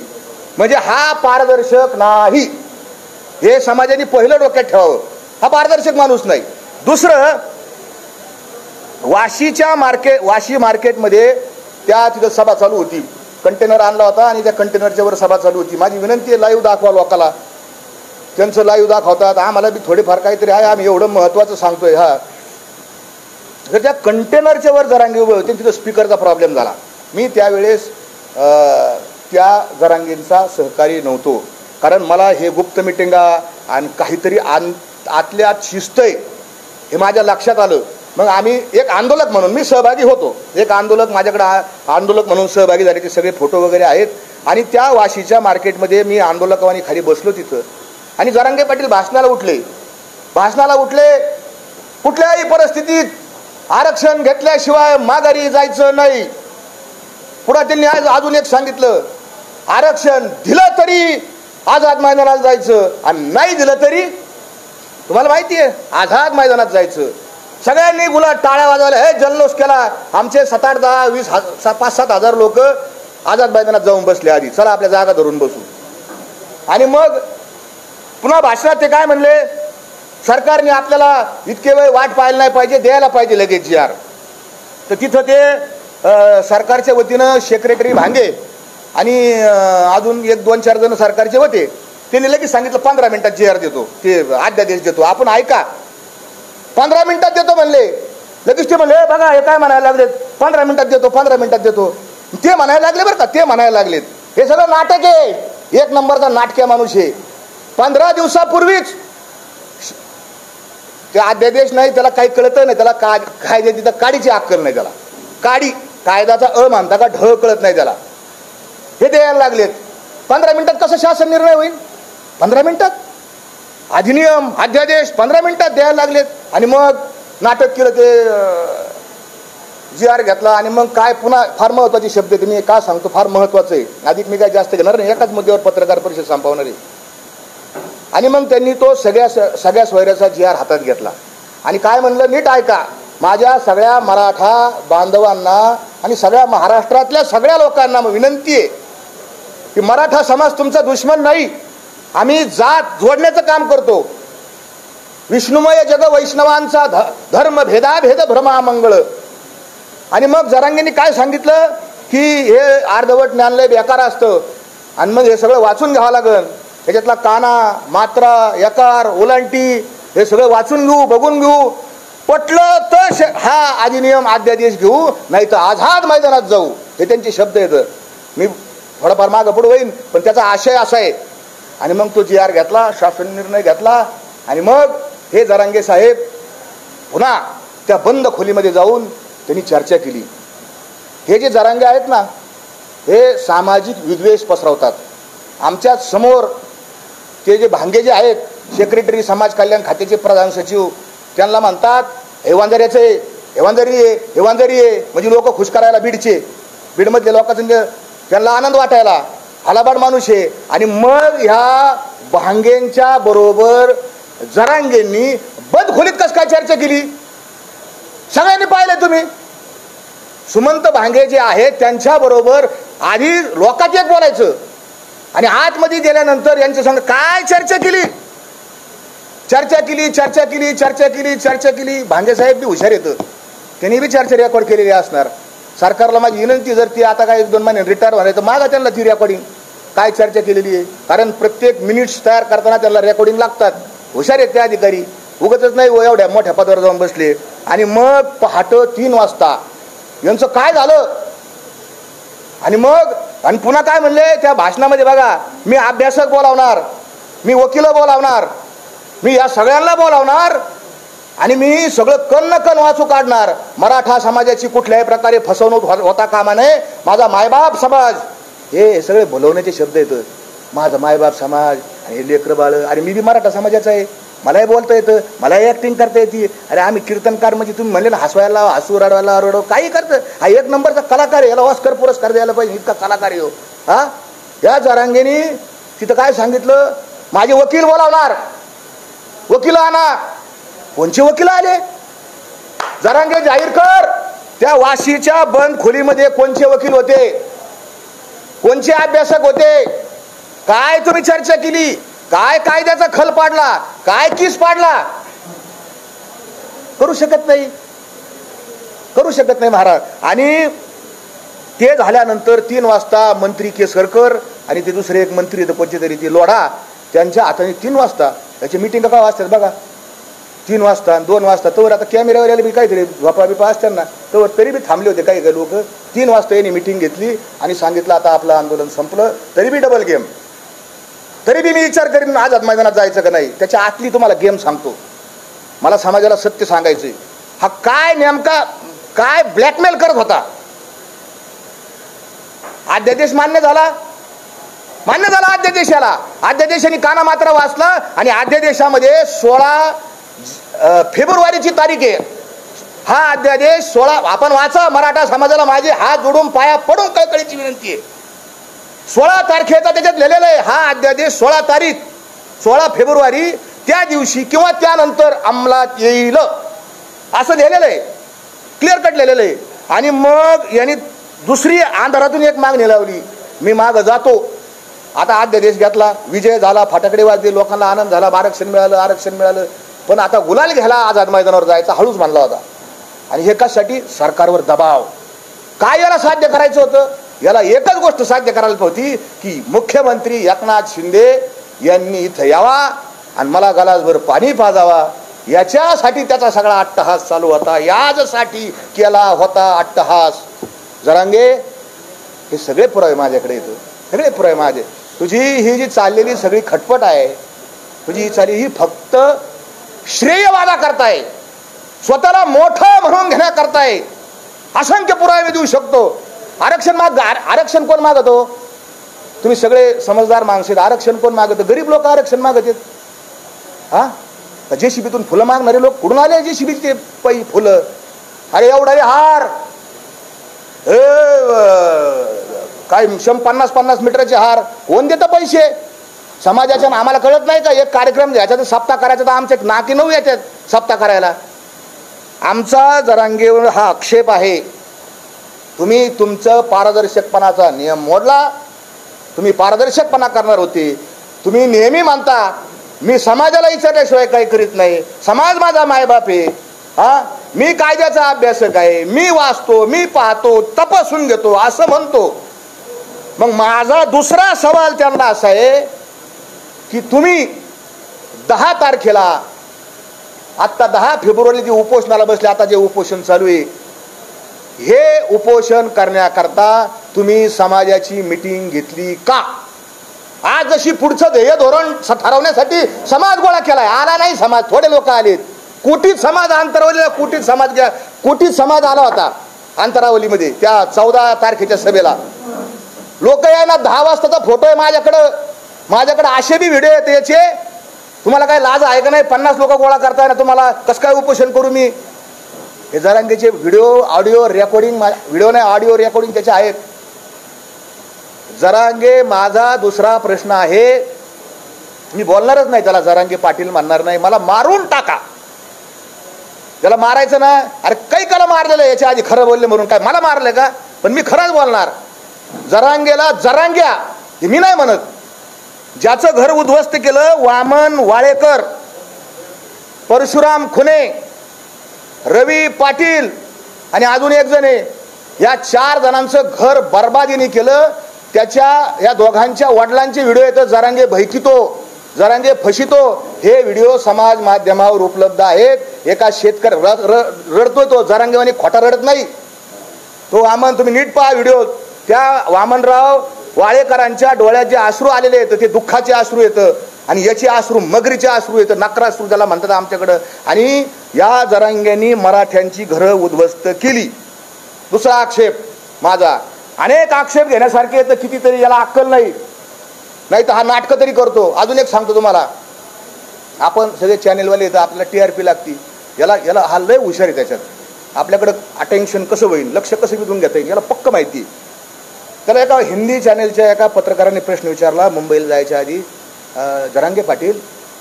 म्हणजे हा पारदर्शक नाही, हे समाजाने पहिलं डोक्यात ठेवावं. हा पारदर्शक माणूस नाही. दुसरं, वाशी मार्केटमध्ये त्या तिथं सभा चालू होती. कंटेनर आणला होता आणि त्या कंटेनरच्या वर सभा चालू होती. माझी विनंती आहे, लाईव्ह दाखवा लोकाला. त्यांचं लाईव्ह दाखवतात, आम्हाला बी थोडेफार काहीतरी आहे, आम्ही एवढं महत्वाचं सांगतोय. हा, तर त्या कंटेनरच्या वर जरांगे उभे होते, तिथं स्पीकरचा प्रॉब्लेम झाला. मी त्यावेळेस त्या जरांगेंचा सहकारी नव्हतो, कारण मला हे गुप्त मिटिंगा आणि काहीतरी आतल्या आत शिस्त आहे हे माझ्या लक्षात आलं. मग आम्ही एक आंदोलक म्हणून मी सहभागी होतो. एक आंदोलक माझ्याकडे आंदोलक म्हणून सहभागी झाले, ते सगळे फोटो वगैरे आहेत. आणि त्या वाशीच्या मार्केटमध्ये मी आंदोलकावानी खाली बसलो तिथं आणि जरांगे पाटील भाषणाला उठले. कुठल्याही परिस्थितीत आरक्षण घेतल्याशिवाय माघारी जायचं नाही. पुढे त्यांनी अजून एक सांगितलं, आरक्षण दिलं तरी आझाद मैदानात जायचं आणि नाही दिलं तरी तुम्हाला माहिती आहे आझाद मैदानात जायचं. सगळ्यांनी गुलाब टाळ्या वाजवल्या, हे जल्लोष केला. आमचे 7, 8, 10, 20, 5-7 हजार लोक आझाद मैदानात जाऊन बसले. आधी चला आपल्या जागा धरून बसू. आणि मग पुन्हा भाषणात ते काय म्हणले, सरकारने आपल्याला इतके वेळ वाट पाहायला नाही पाहिजे, द्यायला पाहिजे लगेच GR. तर तिथं ते सरकारच्या वतीनं सेक्रेटरी भांगे आणि अजून 1-2-4 जण सरकारचे होते. त्यांनी लगेच सांगितलं 15 मिनिटात GR देतो, ते अध्यादेश देतो. आपण ऐका, 15 मिनिटात देतो म्हणले. लगेच ते म्हणले, बघा हे काय म्हणायला लागलेत, 15 मिनिटात देतो, 15 मिनिटात देतो. ते म्हणायला लागले बरं का, ते म्हणायला लागलेत. हे सगळं नाटक आहे, 1 नंबरचा नाटक्या माणूस आहे. 15 दिवसापूर्वीच ते अध्यादेश नाही, त्याला काही कळत नाही. त्याला कायदे तिथं काडीची अक्कल नाही. त्याला कायद्याचा मानता का ढ कळत नाही त्याला. हे द्यायला लागलेत. 15 मिनिटात कसं शासन निर्णय होईल? 15 मिनिटात अधिनियम अध्यादेश 15 मिनिटात द्यायला लागलेत. आणि मग नाटक केलं, ते GR घेतला. आणि मग काय, पुन्हा फार महत्वाची शब्द आहे, मी का सांगतो, फार महत्वाचं आहे. अधिक मी काय जास्त घेणार नाही, एकाच मुद्द्यावर पत्रकार परिषद संपवणार आहे. आणि मग त्यांनी तो सगळ्या सोयऱ्याचा GR हातात घेतला आणि काय म्हणलं, नीट ऐका, माझ्या सगळ्या मराठा बांधवांना आणि सगळ्या महाराष्ट्रातल्या सगळ्या लोकांना विनंती आहे की मराठा समाज तुमचा दुश्मन नाही. आम्ही जात जोडण्याचं काम करतो. विष्णुमय जग वैष्णवांचा धर्म भेदाभेद भ्रमामंगळ. आणि मग जरांगेंनी काय सांगितलं की हे अर्धवट ज्ञानलय बेकार असतं आणि मग हे सगळं वाचून घ्यावं लागेल. त्याच्यातला काना, मात्रा, यकार, ओलांटी हे सगळं वाचून घेऊ, बघून घेऊ. पटलं तर हा अधिनियम अध्यादेश घेऊ, नाही तर आझाद मैदानात जाऊ. हे त्यांचे शब्द आहेत. मी थोडाफार मागं पुढे होईन, पण त्याचा आशय असा आहे. आणि मग तो GR घेतला, शासन निर्णय घेतला. आणि मग हे जरांगे साहेब पुन्हा त्या बंद खोलीमध्ये जाऊन त्यांनी चर्चा केली. हे जे जरांगे आहेत ना, हे सामाजिक विद्वेष पसरवतात. आमच्या समोर ते जे भांगे जे आहेत, सेक्रेटरी समाज कल्याण खात्याचे प्रधान सचिव, त्यांना म्हणतात हेवांजऱ्याचे हेवांजरी आहे. म्हणजे लोक खुश करायला बीडमधल्या लोकांचं त्यांना आनंद वाटायला हलाबाड माणूस आहे. आणि मग ह्या भांगेंच्या बरोबर जरांगेंनी बदखोलीत कस काय चर्चा केली सगळ्यांनी पाहिलं तुम्ही. सुमंत भांगे जे आहेत त्यांच्या बरोबर आधी लोकात एक बोलायचं आणि आतमध्ये गेल्यानंतर यांच्या संग काय चर्चा केली. भांगे साहेब बी हुशार येतं, त्यांनी बी चर्चा रेकॉर्ड केलेली असणार. सरकारला माझी विनंती, जर ती आता काय 1-2 महिने रिटायर होणार तर मागा त्यांना ती रेकॉर्डिंग काय चर्चा केलेली आहे. कारण प्रत्येक मिनिट्स तयार करताना त्यांना रेकॉर्डिंग लागतात. हुशार आहेत ते अधिकारी, उगतच नाही एवढ्या मोठ्या पदावर जाऊन बसले. आणि मग पहाटे 3 वाजता यांचं काय झालं, आणि मग आणि पुन्हा काय म्हणले त्या भाषणामध्ये बघा, मी अभ्यासक बोलावणार, मी वकील बोलावणार, मी या सगळ्यांना बोलावणार आणि मी सगळं कण वाचू काढणार. मराठा समाजाची कुठल्याही प्रकारे फसवणूक होता कामा नये. माझा मायबाप समाज, हे सगळे बोलवण्याचे शब्द येतं. माझा मायबाप समाज आणि लेकरं बाळ. अरे मी बी मराठा समाजाचा आहे, मलाही बोलता येतं, मलाही ऍक्टिंग करता येते. अरे आम्ही कीर्तनकार म्हणजे तुम्ही म्हणले ना, हसवायला हसू, रडवायला रडव, काही करतं. हा एक नंबरचा कलाकार आहे, याला ऑस्कर पुरस्कार द्यायला पाहिजे, इतका कलाकार आहे हो. हा या जरांगेनी तिथं काय सांगितलं, माझे वकील बोलावणार, वकील आणा. कोणचे वकील आले? जरांगे जाहीर कर, त्या वाशीच्या बंद खोलीमध्ये कोणचे वकील होते, कोणचे अभ्यासक होते, काय तुम्ही चर्चा केली, काय कायद्याचा खल पाडला, काय किस पाडला? करू शकत नाही, करू शकत नाही महाराज. आणि ते झाल्यानंतर 3 वाजता मंत्री केसरकर आणि ते दुसरे एक मंत्री कोणते तरी ते लोढा, त्यांच्या हाताने 3 वाजता त्याची मीटिंग का वाजतात बघा, 3 वाजता 2 वाजता. तर आता कॅमेऱ्यावर यायला बी काहीतरी झोपा बिपा असतात ना, तर तरी बी थांबले होते काही काही लोक. 3 वाजता यांनी मीटिंग घेतली आणि सांगितलं आता आपलं आंदोलन संपलं. तरी बी डबल गेम, तरी बी मी विचार करीन आझाद मैदानात जायचं का नाही. त्याच्या आतली तुम्हाला गेम सांगतो, मला समाजाला सत्य सांगायचंय. हा काय नेमका काय ब्लॅकमेल करत होता. अध्यादेश मान्य झाला, मान्य झाला अध्यादेशाला. अध्यादेशाने काना मात्र वाचला आणि अध्यादेशामध्ये 16 फेब्रुवारीची तारीख आहे. हा अध्यादेश 16 आपण वाचा. मराठा समाजाला माझे हात जोडून पाया पडून कळकळीची विनंती आहे. 16 तारखेचा त्याच्यात लिहिलेलं आहे. हा अध्यादेश 16 तारीख 16 फेब्रुवारी त्या दिवशी किंवा त्यानंतर अंमलात येईल असं लिहिलेलं आहे, क्लिअर कट लिहिलेलं आहे. आणि मग यांनी दुसरी अंधारातून एक मागणी लावली, मी माग जातो. आता अध्यादेश घेतला, विजय झाला, फटाकडे वाजले, लोकांना आनंद झाला, आरक्षण मिळालं, आरक्षण मिळालं. पण आता गुलाल घ्यायला आझाद मैदानावर जायचा हळूच म्हणला होता. आणि हे कशासाठी? सरकारवर दबाव. काय याला साध्य करायचं होतं? याला एकच गोष्ट साध्य करायला होती की मुख्यमंत्री एकनाथ शिंदे यांनी इथं यावा आणि मला गलासभर पाणी पाजावा. याच्यासाठी त्याचा सगळा अट्टहास चालू होता, यासाठी केला होता अट्टहास. जरांगे, हे सगळे पुरावे माझ्याकडे येतो, सगळे पुरावे माझे. तुझी ही जी चाललेली सगळी खटपट आहे, तुझी ही चालली ही फक्त श्रेयवादा करताय, स्वतःला मोठं म्हणून घेण्याकरताय. असंख्य पुरावे मी देऊ शकतो. आरक्षण आरक्षण कोण मागतो? तुम्ही सगळे समजदार माणसे. आरक्षण कोण मागत? गरीब लोक आरक्षण मागत आहेत. हा, जेसीबीतून फुलं मागणारे लोक कुठून आले? जेसीबीचे पै फुलं. अरे एवढा हार, काय 50-50 मीटरचे हार कोण देतं पैसे? समाजाच्या. आम्हाला कळत नाही का? एक कार्यक्रम घ्यायचा तर सप्ताह करायचा, तर आमचे नाकी 9 येतात सप्ताह करायला. आमचा जरांगेवर हा आक्षेप आहे. तुम्ही तुमचं पारदर्शकपणाचा नियम मोडला. तुम्ही पारदर्शकपणा करणार होते. तुम्ही नेहमी म्हणता मी समाजाला विचारल्याशिवाय काही करीत नाही, समाज माझा मायबाप आहे. हा, मी कायद्याचा अभ्यासक आहे, मी वाचतो, मी पाहतो, तपासून घेतो असं म्हणतो. मग माझा दुसरा सवाल त्यांना असा आहे की तुम्ही 10 तारखेला, आता 10 फेब्रुवारी जे उपोषणाला बसले, आता जे उपोषण चालू आहे, हे उपोषण करण्याकरता तुम्ही समाजाची मीटिंग घेतली का? आज जशी पुढचं ध्येय धोरण ठरवण्यासाठी समाज गोळा केलाय, आला नाही समाज, थोडे लोक आलेत. कोटीत समाज अंतरावलीला, कोटीत समाज आला होता अंतरावलीमध्ये त्या 14 तारखेच्या सभेला. लोक यायला 10 वाजताचा फोटो आहे माझ्याकडे असे बी व्हिडिओ येते याचे. तुम्हाला काय लाज आहे का नाही? 50 लोक गोळा करताय ना, तुम्हाला कसं काय उपोषण करू मी? हे जरांगेचे व्हिडिओ, ऑडिओ रेकॉर्डिंग, व्हिडिओ नाही ऑडिओ रेकॉर्डिंग त्याचे आहेत. जरांगे, माझा दुसरा प्रश्न आहे, मी बोलणारच नाही त्याला, जरांगे पाटील म्हणणार नाही, मला मारून टाका. त्याला मारायचं ना, अरे काही काला मारलेलं याच्या आधी खरं बोलले म्हणून काय मला मारलं का? पण मी खरंच बोलणार. जरांगेला जरांग्या हे मी नाही म्हणत. ज्याचं घर उद्ध्वस्त केलं, वामन वाळेकर, परशुराम खुने, रवी पाटील आणि अजून एक जण आहे, या 4 जणांचं घर बर्बादीने केलं. त्याच्या या दोघांच्या वडिलांचे व्हिडिओ येतं, जरांगे भयकितो, जरांगे फशितो. हे व्हिडिओ समाज माध्यमावर उपलब्ध आहेत. एका शेतकरी रडतोय, तो जरांगेवानी खोटा रडत नाही तो. आमन तुम्ही नीट पहा व्हिडिओ. त्या वामनराव वाळेकरांच्या डोळ्यात जे अश्रू आलेले येतं ते दुःखाचे अश्रू येतं आणि याचे अश्रू मगरीचे अश्रू येतं, नक्राश्रू ज्याला म्हणतात आमच्याकडं. आणि या जरांग्यांनी मराठ्यांची घरं उद्ध्वस्त केली. दुसरा आक्षेप माझा, अनेक आक्षेप घेण्यासारखे येतं, कितीतरी याला अक्कल नाही, नाही तर हा नाटकं तरी करतो. अजून एक सांगतो तुम्हाला, आपण सगळे चॅनेलवाले येतं, आपल्याला TRP लागती, याला याला हा लय हुशार आहे त्याच्यात. आपल्याकडं अटेन्शन कसं होईल, लक्ष कसं विधून घेता येईल याला पक्क माहिती. त्याला एका हिंदी चॅनेलच्या एका पत्रकाराने प्रश्न विचारला मुंबईला जायच्या आधी, जरांगे पाटील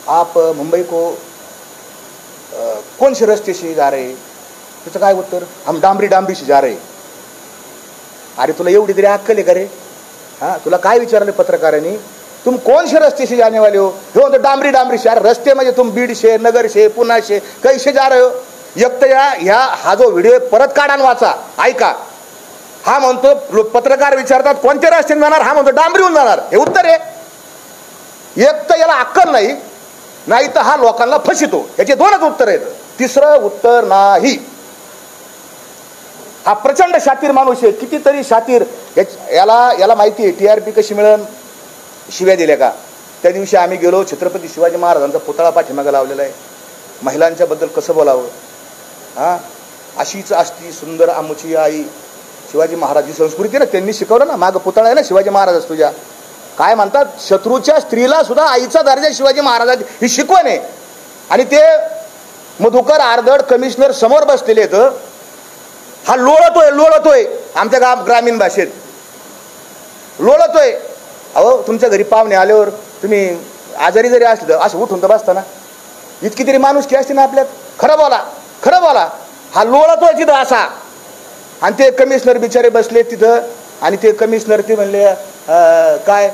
आप मुंबई को कौन से रस्ते से जा रहे? त्याचं काय उत्तर, हम डांबरी डांबरी से जा रहे. अरे तुला एवढी तरी अक्कल आहे का रे? हाँ, तुला काय विचारले पत्रकारांनी, तुम कौन से रस्ते से जाने वाले हो? हो तो डांबरी डांबरी से. अरे रस्ते म्हणजे तुम बीड से, नगर से, पुणे से, कैसे जा रहे हो? एक तर ह्या हा जो व्हिडिओ परत काढा वाचा, ऐका. हा म्हणतो, पत्रकार विचारतात कोणत्या रस्त्याने जाणार, हा म्हणतो डांबरीहून जाणार. हे उत्तर आहे. एक तर याला अक्कल नाही, नाही तर हा लोकांना फसितो. याचे दोनच उत्तर आहेत, तिसरं उत्तर नाही. हा प्रचंड शातीर माणूस आहे, कितीतरी शातीर. याला माहिती आहे TRP कशी मिळेल, शिव्या दिल्या का. त्या दिवशी आम्ही गेलो, छत्रपती शिवाजी महाराजांचा पुतळा पाठीमागे लावलेला आहे, महिलांच्या बद्दल कसं बोलावं, हा अशीच असती सुंदर आमची आई. शिवाजी महाराज ही संस्कृती ना, त्यांनी शिकवलं ना, मागं पुतळा आहे ना शिवाजी महाराज तुझ्या. काय म्हणतात, शत्रूच्या स्त्रीला सुद्धा आईचा दर्जा शिवाजी महाराजांची ही शिकवण आहे. आणि ते मधुकर आर्दड कमिशनर समोर बसलेले आहेत. हा लोळतोय आमच्या ग्रामीण भाषेत लोळतोय. अहो तुमच्या घरी पाहुणे आल्यावर तुम्ही आजारी जरी असले तर असं उठून तर बसताना, इतकी तरी माणुसकी असते ना आपल्यात. खरं बोला. हा लोळतोय तिथं असा. आणि ते कमिशनर बिचारे बसले तिथं, आणि ते कमिशनर ते म्हणले काय,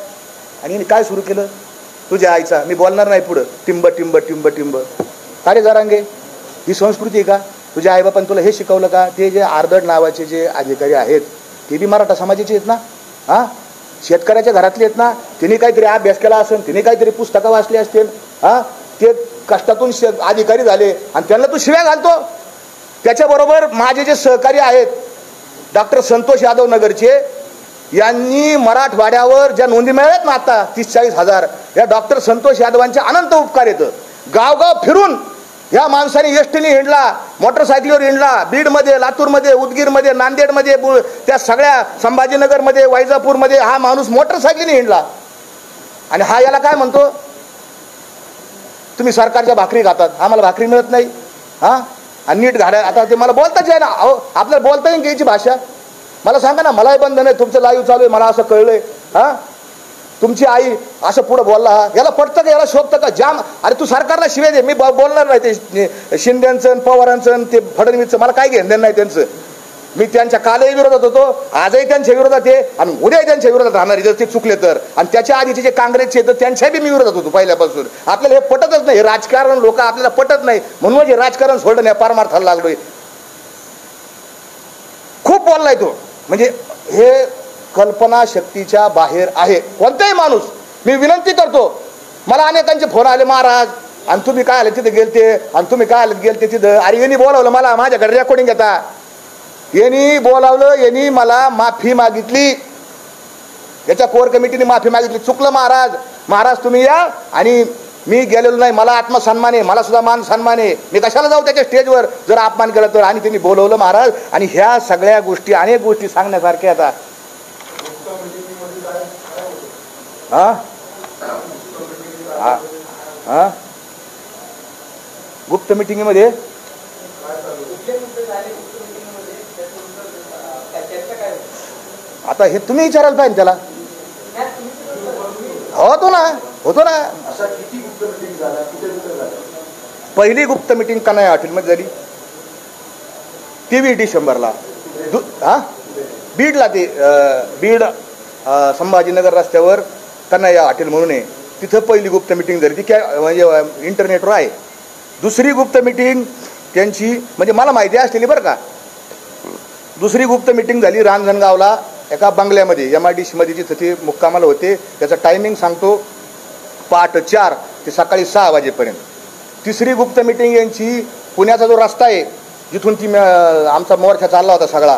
आणि काय सुरू केलं, तुझ्या आईचा, मी बोलणार नाही पुढं, टिंब टिंब टिंब टिंब. का रे जरांगे, ही संस्कृती आहे का? तुझ्या आईबापान तुला हे शिकवलं का? ते जे आर्दड नावाचे जे अधिकारी आहेत ते बी मराठा समाजाचे आहेत ना, हां, शेतकऱ्याच्या घरातले आहेत ना. तिने काहीतरी अभ्यास केला असेल, तिने काहीतरी पुस्तकं वाचली असतील, हां, ते कष्टातून अधिकारी झाले आणि त्यांना तू शिव्या घालतो. त्याच्याबरोबर माझे जे सहकारी आहेत डॉक्टर संतोष यादव नगरचे, यांनी मराठवाड्यावर ज्या नोंदी मिळाल्यात ना आता 30-40 हजार, या डॉक्टर संतोष यादवांचे अनंत उपकार येतं. गावगाव फिरून या माणसाने एसटीने हिंडला, मोटरसायकलीवर हिंडला, बीडमध्ये, लातूरमध्ये, उदगीरमध्ये, नांदेडमध्ये, त्या सगळ्या संभाजीनगरमध्ये, वैजापूरमध्ये हा माणूस मोटरसायकलीने हिंडला. आणि हा याला काय म्हणतो, तुम्ही सरकारच्या भाकरी खातात, आम्हाला भाकरी मिळत नाही, हां, आणि नीट घाला. आता ते मला बोलताच आहे ना, अहो आपल्याला बोलता येईल की याची भाषा, मला सांगा ना. मलाही बंधन आहे, तुमचं लाईव्ह चालू आहे, मला असं कळलंय. हां, तुमची आई असं पुढं बोलला, हा याला पटतं का, याला शोभतं का? जाम. अरे तू सरकारला शिवे दे, मी बोलणार नाही ते शिंदेचं, पवारांचं, ते फडणवीसचं, मला काय घेणं नाही त्यांचं. मी त्यांच्या कालही विरोधात होतो, आजही त्यांच्या विरोधात आहे, आणि उद्याही त्यांच्या विरोधात राहणार जर ते चुकले तर. आणि त्याच्या आधीचे जे काँग्रेसचे तर त्यांच्या बी मी विरोधात होतो पहिल्यापासून. आपल्याला हे पटतच नाही, हे राजकारण लोक आपल्याला पटत नाही, म्हणून हे राजकारण सोडलं नाही, पारमार्थाला लागलोय. खूप बोललाय तो, म्हणजे हे कल्पना शक्तीच्या बाहेर आहे कोणताही माणूस. मी विनंती करतो, मला अनेकांचे फोन आले, महाराज आणि तुम्ही काय आले तिथे गेलते, आणि तुम्ही काय आले गेलते तिथं. अरे यांनी बोलावलं मला, माझ्याकडे रेकॉर्डिंग घेता, यांनी बोलावलं, यांनी मला माफी मागितली, याच्या कोर कमिटीने माफी मागितली. चुकलं महाराज तुम्ही या. आणि मी गेलेलो नाही, मला आत्मसन्मान आहे, मला सुद्धा मान सन्मान आहे, मी कशाला जाऊ त्याच्या स्टेजवर जर अपमान केला तर. आणि त्यांनी बोलवलं महाराज. आणि ह्या सगळ्या गोष्टी, अनेक गोष्टी सांगण्यासारख्या आता. गुप्त मिटिंगमध्ये आता हे तुम्ही विचारायला पाहिजे त्याला. होतो ना. पहिली गुप्त मिटिंग कन्हैया हॉटेलमध्ये झाली 23 डिसेंबरला. बीडला, ते बीड संभाजीनगर रस्त्यावर कन्हैया हॉटेल म्हणून आहे, तिथं पहिली गुप्त मिटिंग झाली. ती काय म्हणजे इंटरनेटवर आहे. दुसरी गुप्त मिटिंग त्यांची म्हणजे मला माहिती असलेली बरं का. दुसरी गुप्त मिटिंग झाली रांजणगावला एका बंगल्यामध्ये, MIDC मध्ये, जिथं ते मुक्कामाला होते. त्याचा टायमिंग सांगतो, पहाटे 4 ते सकाळी 6 वाजेपर्यंत. तिसरी गुप्त मिटिंग यांची पुण्याचा जो रस्ता आहे जिथून ती आमचा मोर्चा चालला होता सगळा,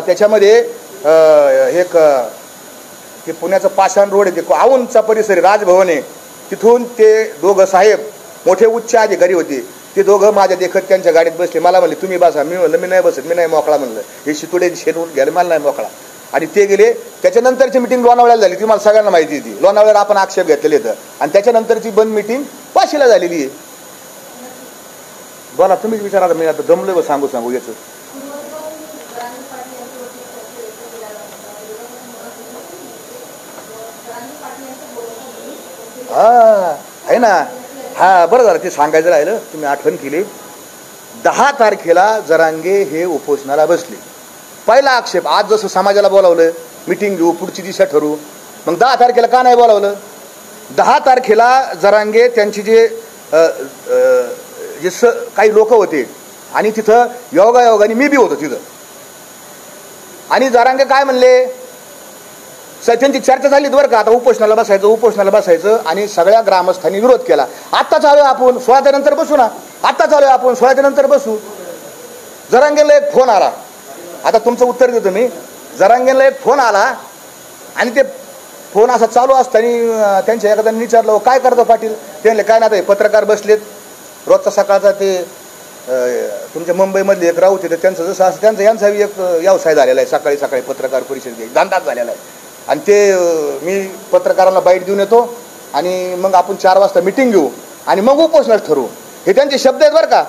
त्याच्यामध्ये एक ते पुण्याचं पाषाण रोड आहे, ते औंधचा परिसर आहे, राजभवन आहे, तिथून ते दोघं साहेब मोठे उच्च अधिकारी होते, ते दोघं माझ्या देखत त्यांच्या गाडीत बसले. मला म्हणले तुम्ही बसा. मी म्हणलं मी नाही बसत, मी नाही मोकळा म्हणलं, हे शितुडे शेणून घ्यायला मला नाही मोकळा. आणि ते गेले. त्याच्यानंतरची मिटिंग लोणावळ्याला झाली, ती मला सगळ्यांना माहिती होती. लोणावळ्याला आपण आक्षेप घेतलेले होतं आणि त्याच्यानंतरची बंद मिटिंग वाशीला झालेली आहे. बोला तुम्हीच विचारा, मी आता दमलोय सांगू याचं. हा आहे ना, हा बरं झालं ते सांगायचं राहिलं, तुम्ही आठवण केली. 10 तारखेला जरांगे हे उपोषणाला बसले. पहिला आक्षेप, आज जसं समाजाला बोलावलं मिटिंग घेऊ पुढची दिशा ठरवू, मग 10 तारखेला का नाही बोलावलं? 10 तारखेला जरांगे त्यांची जे काही लोक होते आणि तिथं योगायोगाने मी बी होतो तिथं, आणि जरांगे काय म्हणले, त्यांची चर्चा झाली बरं का, आता उपोषणाला बसायचं आणि सगळ्या ग्रामस्थांनी विरोध केला. आत्ता चालू आपण 16च्या नंतर बसू ना, आत्ता चालू आपण 16च्या नंतर बसू. जरांगेला एक फोन आला, आता तुमचं उत्तर देतो मी. जरांगेला एक फोन आला आणि ते फोन असा चालू असताना त्यांच्या एखाद्याने विचारलं काय करतो पाटील? ते म्हणले काय नाही, पत्रकार बसलेत रोजचा सकाळचा, ते तुमच्या मुंबईमधले एक राऊत आहे त्यांचं जसं असं त्यांचा यांचा एक व्यवसाय झालेला आहे, सकाळी सकाळी पत्रकार परिषद घ्यायची धंदाच झालेला आहे. आणि ते मी पत्रकारांना बाईट देऊन येतो आणि मग आपण 4 वाजता मिटिंग घेऊ आणि मग उपोषणाला ठरवू. हे त्यांचे शब्द आहेत बरं का.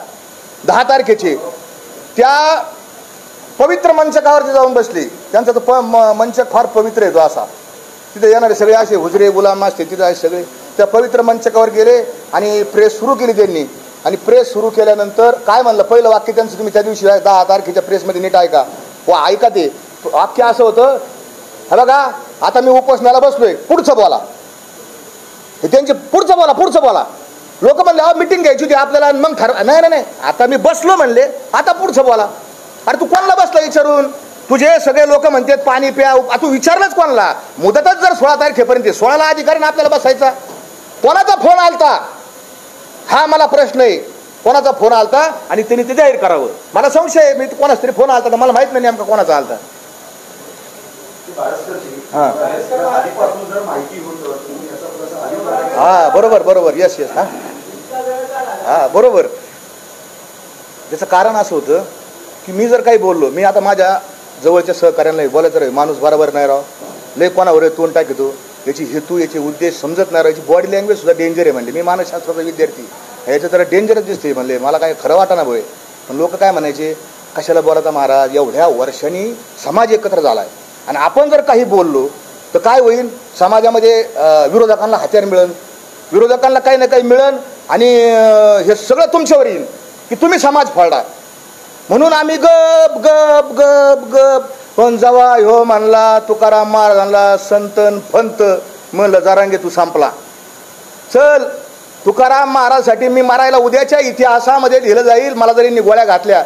10 तारखेचे त्या पवित्र मंचकावरती जाऊन बसले. त्यांचा तो मंच फार पवित्र आहे, तो असा तिथे येणारे सगळे असे हुजरे गुलाम असते तिथे असे सगळे त्या पवित्र मंचकावर गेले आणि प्रेस सुरू केली त्यांनी. आणि प्रेस सुरू केल्यानंतर काय म्हणलं, पहिलं वाक्य त्यांचं तुम्ही त्या दिवशी 10 तारखेच्या प्रेसमध्ये नीट ऐका, ऐका. ते वाक्य असं होतं, हे बघा आता मी उपोषणाला बसलोय, पुढचं बोला. हे त्यांचे पुढचं बोला. लोक म्हणले मिटिंग घ्यायची होती आपल्याला, मग नाही आता मी बसलो म्हणले, आता पुढचं बोला. अरे तू कोणाला बसला विचारून? तुझे सगळे लोक म्हणतात पाणी प्या, तू विचारलंच कोणाला? मुदतच जर 16 तारखेपर्यंत, 16ला अधिकाऱ्याने आपल्याला बसायचा. कोणाचा फोन आलता हा मला प्रश्न आहे, कोणाचा फोन आलता आणि त्यांनी ते जाहीर करावं. मला संशय आहे, मी कोणाच तरी फोन आलता, मला माहित नाही नेमका कोणाचा आलता. हा बरोबर यस हा बरोबर. त्याचं कारण असं होतं की मी जर काही बोललो, मी आता माझ्या जवळच्या सहकार्यांना बोलायचं रे माणूस बरोबर नाही राव, लय कोणावर तोंड टाकतो, याची हेतू याचे उद्देश समजत नाही राव, याची बॉडी लँग्वेज सुद्धा डेंजर आहे म्हणले. मी मानसशास्त्राचा विद्यार्थी, ह्याचं जरा डेंजरच दिसते म्हणले, मला काय खरं वाटाना भोय. पण लोक काय म्हणायचे, कशाला बोलायचा महाराज, एवढ्या वर्षांनी समाज एकत्र झालाय आणि आपण जर काही बोललो तर काय होईल, समाजामध्ये विरोधकांना हत्यार मिळेल, विरोधकांना काही ना काही मिळेल आणि हे सगळं तुमच्यावर येईल की तुम्ही समाज फोडा. म्हणून आम्ही गप गप गप गप. पण जेव्हा ह्यो म्हणला तुकाराम महाराजांना संतन फंत, म्हणलं जरांगे तू संपला. चल तुकाराम महाराजसाठी मी मारायला उद्याच्या इतिहासामध्ये लिहिलं जाईल, मला जरी गोळ्या घातल्या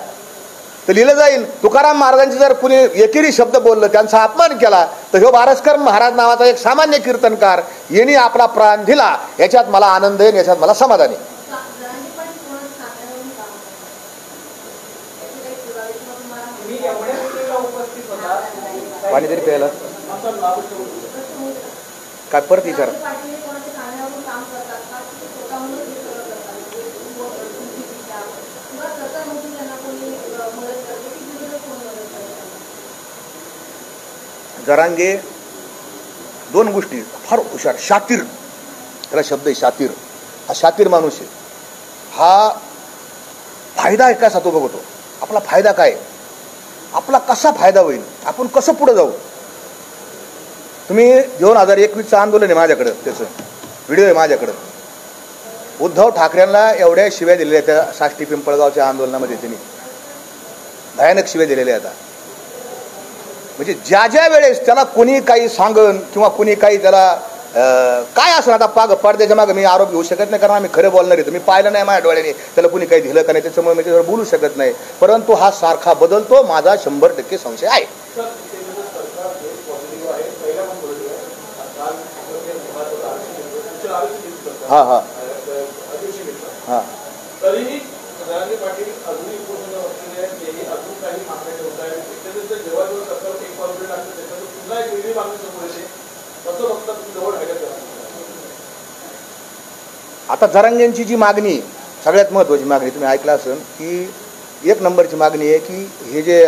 तर लिहिलं जाईल. तुकाराम महाराजांचे जर कुणी एकेरी शब्द बोललं, त्यांचा अपमान केला, तर ह्यो बारसकर महाराज नावाचा एक सामान्य कीर्तनकार यांनी आपला प्राण दिला, याच्यात मला आनंद आहे, याच्यात मला समाधान आहे. पाणी तरी प्यायला काय परत विचार. जरांगे 2 गोष्टी फार हुशार, शातीर, त्याला शब्द आहे शातीर. हा शातीर माणूस आहे. हा फायदा आहे कसा तो बघतो, आपला फायदा काय, आपला कसा फायदा होईल, आपण कसं पुढे जाऊ. तुम्ही 2021चं आंदोलन आहे माझ्याकडं, त्याचं व्हिडिओ आहे माझ्याकडं. उद्धव ठाकरेंना एवढ्या शिव्या दिलेल्या त्या साष्टी पिंपळगावच्या आंदोलनामध्ये त्यांनी भयानक शिव्या दिलेल्या आता. म्हणजे ज्या ज्या वेळेस त्याला कोणी काही सांगन किंवा कोणी काही त्याला काय असं, आता पडद्याच्या मागे मी आरोप घेऊ शकत नाही, कारण आम्ही खरं बोलणार आहे. मी पाहिलं नाही माझ्या डोळ्याने त्याला कोणी काही दिलं का नाही, त्याच्यामुळे मी त्याच्यावर बोलू शकत नाही. परंतु हा सारखा बदलतो, माझा 100% संशय आहे. हा हा हा जरांगे पाटील अजूनही उपोषणाला बसलेले आहेत, तेही अजून काही मागण्या ठेवत आहेत. एकंदरीत जेव्हा जेव्हा सरकार एक पाऊल लागतं त्याच्यातून पुन्हा एक वेगळी मागणी समोर येते. कसं बघता तुम्ही जवळ राहिलं? आता जरांगेंची जी मागणी सगळ्यात महत्त्वाची मागणी तुम्ही ऐकलं असेल की एक नंबरची मागणी आहे की हे जे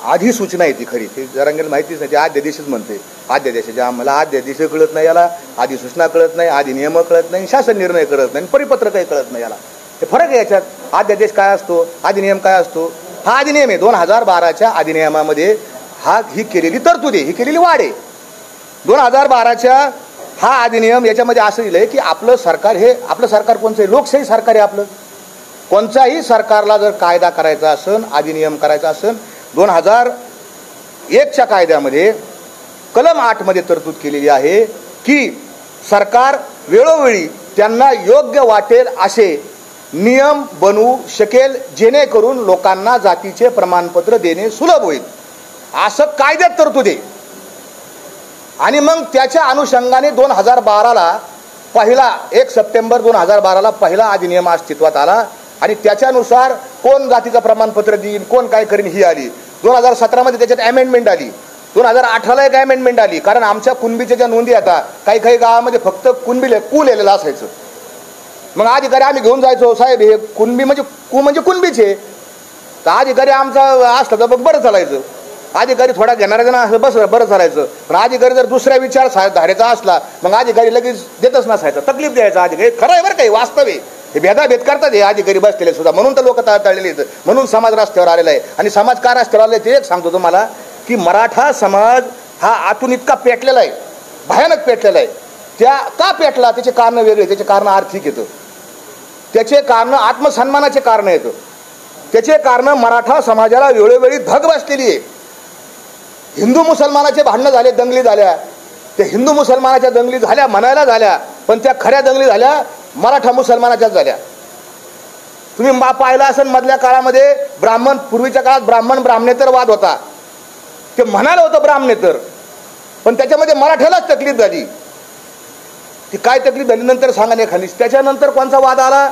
आधी सूचना आहे ती खरी ती जरांगेला माहितीच नाही, ती आद्यदेशच म्हणते. आद्यदेशाचे आम्हाला आद्यदेश कळत नाही, याला अधिसूचना कळत नाही, अधिनियम कळत नाही, शासन निर्णय कळत नाही, परिपत्र काही कळत नाही. याला हे फरक आहे याच्यात. आद्यदेश काय असतो, अधिनियम काय असतो. हा अधिनियम आहे 2012च्या अधिनियमामध्ये ही केलेली तरतूद आहे, ही केलेली वाढ आहे. 2012च्या हा अधिनियम याच्यामध्ये असं दिलं आहे की आपलं सरकार हे आपलं सरकार कोणचं आहे, लोकशाही सरकार आहे आपलं. कोणत्याही सरकारला जर कायदा करायचा असेल, अधिनियम करायचा असेल, 2001च्या कायद्यामध्ये कलम 8 मध्ये तरतूद केलेली आहे की सरकार वेळोवेळी त्यांना योग्य वाटेल असे नियम बनवू शकेल जेणेकरून लोकांना जातीचे प्रमाणपत्र देणे सुलभ होईल, असं कायद्यात तरतूद आहे. आणि मग त्याच्या अनुषंगाने 2012ला पहिला 1 सप्टेंबर 2012ला पहिला अधिनियम अस्तित्वात आला आणि त्याच्यानुसार कोण जातीचं प्रमाणपत्र देईल, कोण काय करीन ही आली. 2017मध्ये त्याच्यात अमेंडमेंट आली. 2018ला एक अमेंडमेंट आली, कारण आमच्या कुणबीच्या ज्या नोंदी आता काही गावामध्ये फक्त कुणबी कू लिहिलेलं असायचं. मग अधिकारी आम्ही घेऊन जायचो, साहेब हे कुणबी म्हणजे कुणबीचे. तर अधिकारी आमचा असला तर बरं चालायचं, अधिकारी थोडा घेणारा जण असं बरं चालायचं. पण अधिकारी जर दुसऱ्या विचारधारेचा असला मग अधिकारी लगेच देतच नसायचा, तकलीफ द्यायचा अधिकारी. खरं आहे बरं काही वास्तव आहे, हे भेदाभेद करतात हे अधिकारी बसलेले सुद्धा. म्हणून तर लोक तळलेले आहेत, म्हणून समाज रस्त्यावर आलेला आहे. आणि समाज का रस्त्यावर आलेला आहे ते एक सांगतो तुम्हाला की मराठा समाज हा आतून इतका पेटलेला आहे, भयानक पेटलेला आहे. त्या का पेटला त्याचे कारण वेगळे, त्याचे कारण आर्थिक येतं, त्याचे कारण आत्मसन्मानाचे कारण येतं, त्याचे कारण मराठा समाजाला वेळोवेळी धग बसलेली आहे. हिंदू मुसलमानाचे भांडणं झाले, दंगली झाल्या, त्या हिंदू मुसलमानाच्या दंगली झाल्या म्हणायला झाल्या, पण त्या खऱ्या दंगली झाल्या मराठा मुसलमानाच्याच झाल्या. तुम्ही पाहिलं असेल मधल्या काळामध्ये ब्राह्मण, पूर्वीच्या काळात ब्राह्मणेतर वाद होता, ते म्हणायला होतं ब्राह्मणेतर, पण त्याच्यामध्ये मराठ्यालाच तकलीफ झाली. ती काय तकलीफ झाली नंतर सांगा नाही खाली. त्याच्यानंतर कोणचा वाद आला,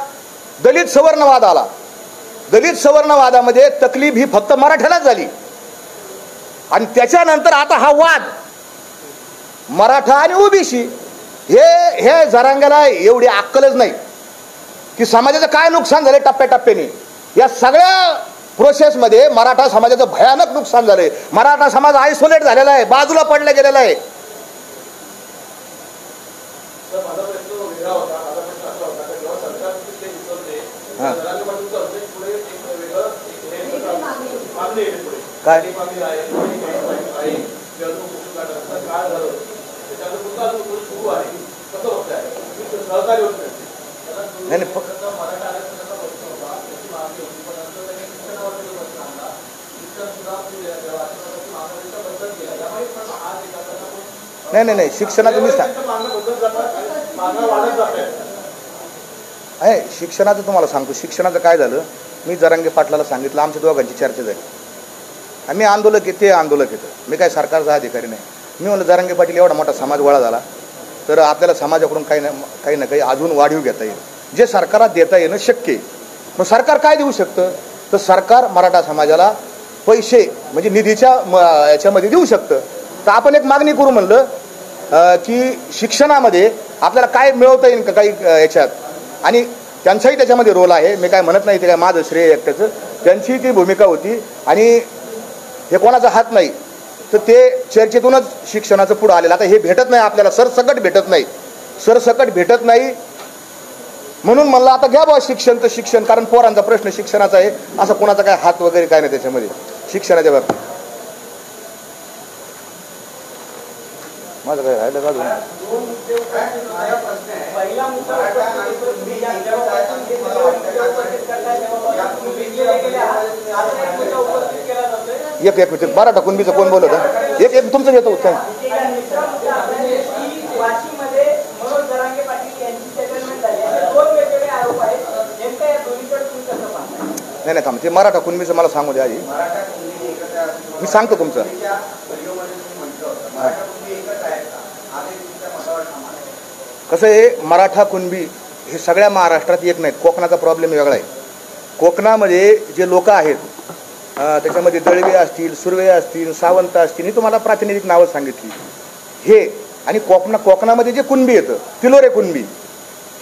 दलित सवर्ण वाद आला. दलित सवर्ण वादामध्ये तकलीफ ही फक्त मराठ्यालाच झाली. आणि त्याच्यानंतर आता हा वाद मराठा आणि ओबीसी, हे जरांगेला एवढी अक्कलच नाही की समाजाचं काय नुकसान झाले टप्प्याटप्प्याने. या सगळ्या प्रोसेसमध्ये मराठा समाजाचं भयानक नुकसान झालंय. मराठा समाज आयसोलेट झालेला आहे, बाजूला पडला गेलेला आहे. काय नाही शिक्षणाचं मी आहे, शिक्षणाचं तुम्हाला सांगतो. शिक्षणाचं काय झालं, मी जरांगे पाटलाला सांगितलं, आमच्या दोघांची चर्चा झाली. आम्ही आंदोलक आहे, ते आंदोलक येतं, मी काय सरकारचा अधिकारी नाही. मी म्हणलं जरांगे पाटील एवढा मोठा समाज गोळा झाला तर आपल्याला समाजाकडून काही ना काही अजून वाढीव घेता येईल, जे सरकारला देता येणं शक्य आहे. मग सरकार काय देऊ शकतं, तर सरकार मराठा समाजाला पैसे म्हणजे निधीच्या याच्यामध्ये देऊ शकतं. तर आपण एक मागणी करू म्हणलं की शिक्षणामध्ये आपल्याला काय मिळवता येईल का काही याच्यात, आणि त्यांचाही त्याच्यामध्ये रोल आहे. मी काय म्हणत नाही ते काय माझं श्रेय एकट्याचं, त्यांची ती भूमिका होती. आणि हे कोणाचा हात नाही, तर ते चर्चेतूनच शिक्षणाचं पुढं आलेलं. आता हे भेटत नाही आपल्याला, सरसकट भेटत नाही. म्हणून म्हणलं आता घ्या बा शिक्षण तर शिक्षण, कारण पोरांचा प्रश्न शिक्षणाचा आहे, असं कोणाचा काय हात वगैरे काय नाही त्याच्यामध्ये शिक्षणाच्या बाबतीत. माझं काय राहिलं का एक मराठा कुणबीचं कोण बोलत एक तुमचं घेतो नाही थांब, ते मराठा कुणबीचं मला सांगू द्या आधी, मी सांगतो तुमचं. कसं आहे, मराठा कुणबी हे सगळ्या महाराष्ट्रात एक नाहीत, कोकणाचा प्रॉब्लेम वेगळा आहे. कोकणामध्ये जे लोक आहेत त्याच्यामध्ये दळवे असतील, सुर्वे असतील, सावंत असतील, ही तुम्हाला प्रातिनिधिक नावं सांगितली. हे आणि कोकणामध्ये जे कुणबी येतं, तिलोरे कुणबी,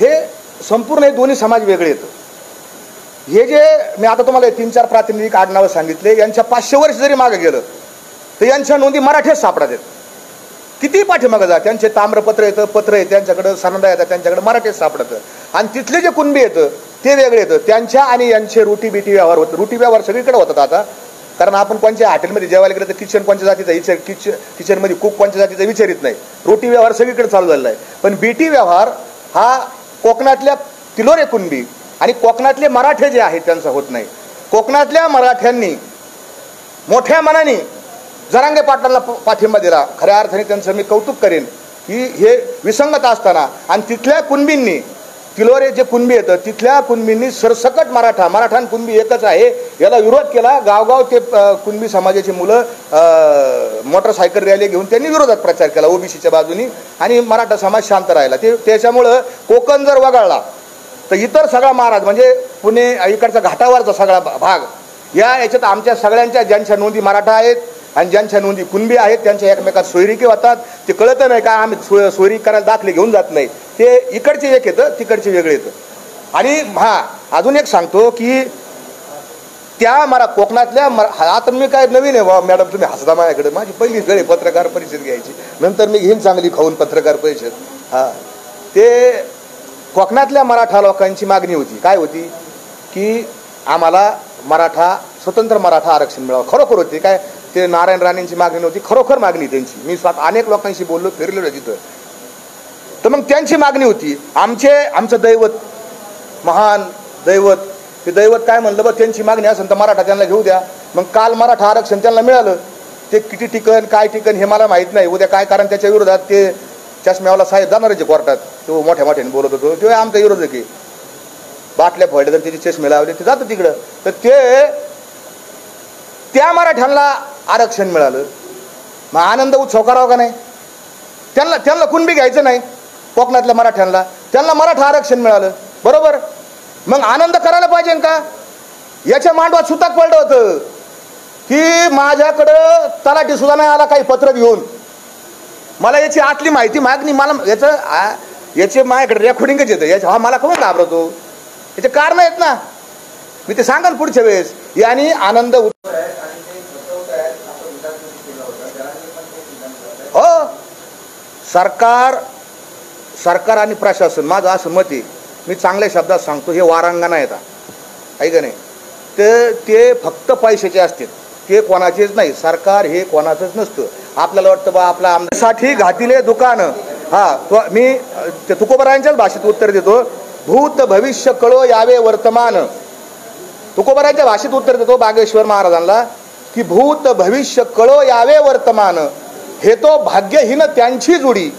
हे संपूर्ण हे दोन्ही समाज वेगळे येतं. हे जे मी आता तुम्हाला 3-4 प्रातिनिधिक आडनावं सांगितले, यांच्या 500 वर्ष जरी मागे गेलं तर यांच्या नोंदी मराठीच सापडतात. किती पाठीमागं जा, त्यांचे ताम्रपत्र येतं, पत्र येतं, त्यांच्याकडं सनदा येतात, त्यांच्याकडे मराठीच सापडतं. आणि तिथले जे कुणबी येतं ते वेगळे येतं. त्यांच्या आणि यांचे रोटी बिटी व्यवहार होतं. रोटी व्यवहार सगळीकडे होतात आता, कारण आपण कोणत्या हॉटेलमध्ये जेवायला गेलं तर किचन कोणत्या जातीचा किचनमध्ये कुक कोणत्या जातीचा विचारित नाही. रोटी व्यवहार सगळीकडे चालू झालेला आहे. पण बीटी व्यवहार हा कोकणातल्या तिलोरे कुणबी आणि कोकणातले मराठे जे आहेत त्यांचा होत नाही. कोकणातल्या मराठ्यांनी मोठ्या मनाने जरांगे पाटलांना पाठिंबा दिला. खऱ्या अर्थाने त्यांचं मी कौतुक करेन की हे विसंगत असताना आणि तिथल्या कुणबींनी, तिलोरे जे कुणबी येतं तिथल्या कुणबींनी सरसकट मराठा कुणबी एकच आहे याला विरोध केला. गावगाव ते कुणबी समाजाची मुलं मोटरसायकल रॅली घेऊन त्यांनी विरोधात प्रचार केला ओबीसीच्या बाजूनी आणि मराठा समाज शांत राहिला. त्याच्यामुळं कोकण जर वगळला तर इतर सगळा महाराज म्हणजे पुणे इकडचा घाटावरचा सगळा भाग याच्यात आमच्या सगळ्यांच्या ज्यांच्या नोंदी मराठा आहेत आणि ज्यांच्या नोंदी कुणबी आहेत त्यांच्या एकमेकात सोयरिकी होतात. ते कळतं नाही का आम्ही सोयरी करायला दाखले घेऊन जात नाही. ते इकडचे एक येतं, तिकडचे वेगळे येतं. आणि अजून एक सांगतो की त्या कोकणातल्या आता मी काय नवीन आहे मॅडम, तुम्ही हसता माझ्याकडे. माझी पहिलीच वेळ पत्रकार परिषद घ्यायची, नंतर मी घेईन चांगली खाऊन पत्रकार परिषद. ते कोकणातल्या मराठा लोकांची मागणी होती. काय होती की आम्हाला स्वतंत्र मराठा आरक्षण मिळावं. खरोखर होती काय, ते नारायण राणेंची मागणी नव्हती, खरोखर मागणी त्यांची. मी स्वतः अनेक लोकांशी बोललो, फिरलेलो तिथं. तर मग त्यांची मागणी होती. आमचं दैवत, महान दैवत, ते दैवत काय म्हणलं बघ, त्यांची मागणी असेल तर मराठा त्यांना घेऊ द्या. मग काल मराठा आरक्षण त्यांना मिळालं. ते किती टिकन काय टिकन हे मला माहीत नाही उद्या काय, कारण त्याच्या विरोधात ते चष्म्यावाला साहेब जाणारच कोर्टात. तो मोठ्या मोठ्याने बोलत होतो, तो आमचा विरोधक आहे. बाटल्या फोडल्या तर त्याचे चष्मे लावले, ते जातं तिकडं. तर त्या मराठ्यांना आरक्षण मिळालं, मग आनंद उत्सव करावा का नाही? त्यांना कुणबी घ्यायचं नाही. कोकणातल्या मराठ्यांना त्यांना मराठा आरक्षण मिळालं, बरोबर. मग आनंद करायला पाहिजे का? याच्या मांडवात सुताक पडलं होतं की माझ्याकडं तलाठी सुद्धा नाही आला काही पत्र घेऊन. मला याची आतली माहिती मागणी, मला याचे माझ्याकडे रेकॉर्डिंगच येतं. याच्या मला कोण घाबरतो? याचे कारण आहेत ना, मी ते सांगाल पुढच्या वेळेस. याने आनंद हो, सरकार आणि प्रशासन, माझं असं मत आहे, मी चांगल्या शब्दात सांगतो, हे वारांगणा येतात आहे का नाही. ते फक्त पैशाचे असतात, ते कोणाचेच नाही. सरकार हे कोणाचंच नसतं. आपल्याला वाटतं बा आपला आमच्यासाठी घातिले दुकानं. मी ते तुकोबरायांच्याच भाषेत उत्तर देतो. भूत भविष्य कळो यावे वर्तमान. तुकोबरायांच्या भाषेत उत्तर देतो बागेश्वर महाराजांना की भूत भविष्य कळो यावे वर्तमान, हे तो भाग्यहीन त्यांची जुडी,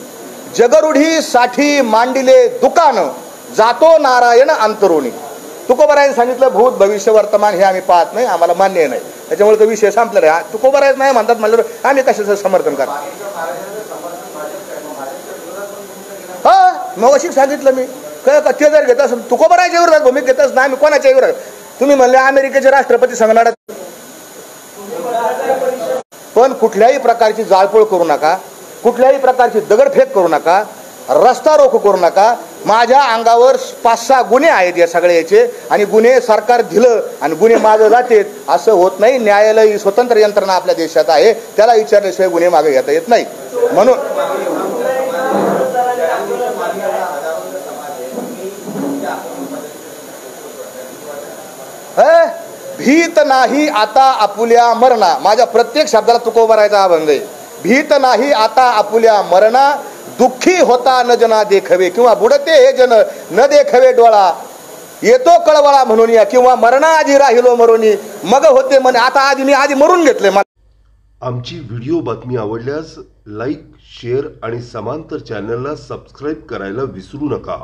जगरूढी साठी मांडिले दुकान, जातो नारायण अंतरुणी. तुकोबरायांनी सांगितलं भूत भविष्य वर्तमान हे आम्ही पाहत नाही, आम्हाला मान्य नाही. त्याच्यामुळे तो विषय संपलेला आहे. तुकोबरायच नाही म्हणतात म्हणल्यावर आम्ही कशाचं समर्थन करतो? मग अशी सांगितलं मी, ते जर घेत असेल तुकोबरायच्या विरोधात भूमिका घेतच नाही, आम्ही कोणाच्या विरोधात. तुम्ही म्हणले अमेरिकेचे राष्ट्रपती संगणक, पण कुठल्याही प्रकारची जाळपोळ करू नका, कुठल्याही प्रकारची दगडफेक करू नका, रस्ता रोको करू नका. माझ्या अंगावर 5-6 गुन्हे आहेत या सगळ्याचे, आणि गुन्हे सरकार दिलं आणि गुन्हे मागे जाते असं होत नाही. न्यायालय ही स्वतंत्र यंत्रणा आपल्या देशात आहे, त्याला विचारल्याशिवाय गुन्हे मागे घेता येत नाही. म्हणून भीत नाही आता आपुल्या मरणा. माझ्या प्रत्येक शब्दाला तुकोबरायचा अभंग आहे. भीत नाही आता आपुल्या मरणा, दुःखी होता न जना देखवे, किंवा बुडते हे जन न देखवे डोळा, येतो कळवळा म्हणून या, किंवा मरणा आधी राहिलो मरोनी मग होते म्हणे. आता आधी मरून घेतले. आमची व्हिडिओ बातमी आवडल्यास लाईक, शेअर आणि समांतर चॅनलला सबस्क्राईब करायला विसरू नका.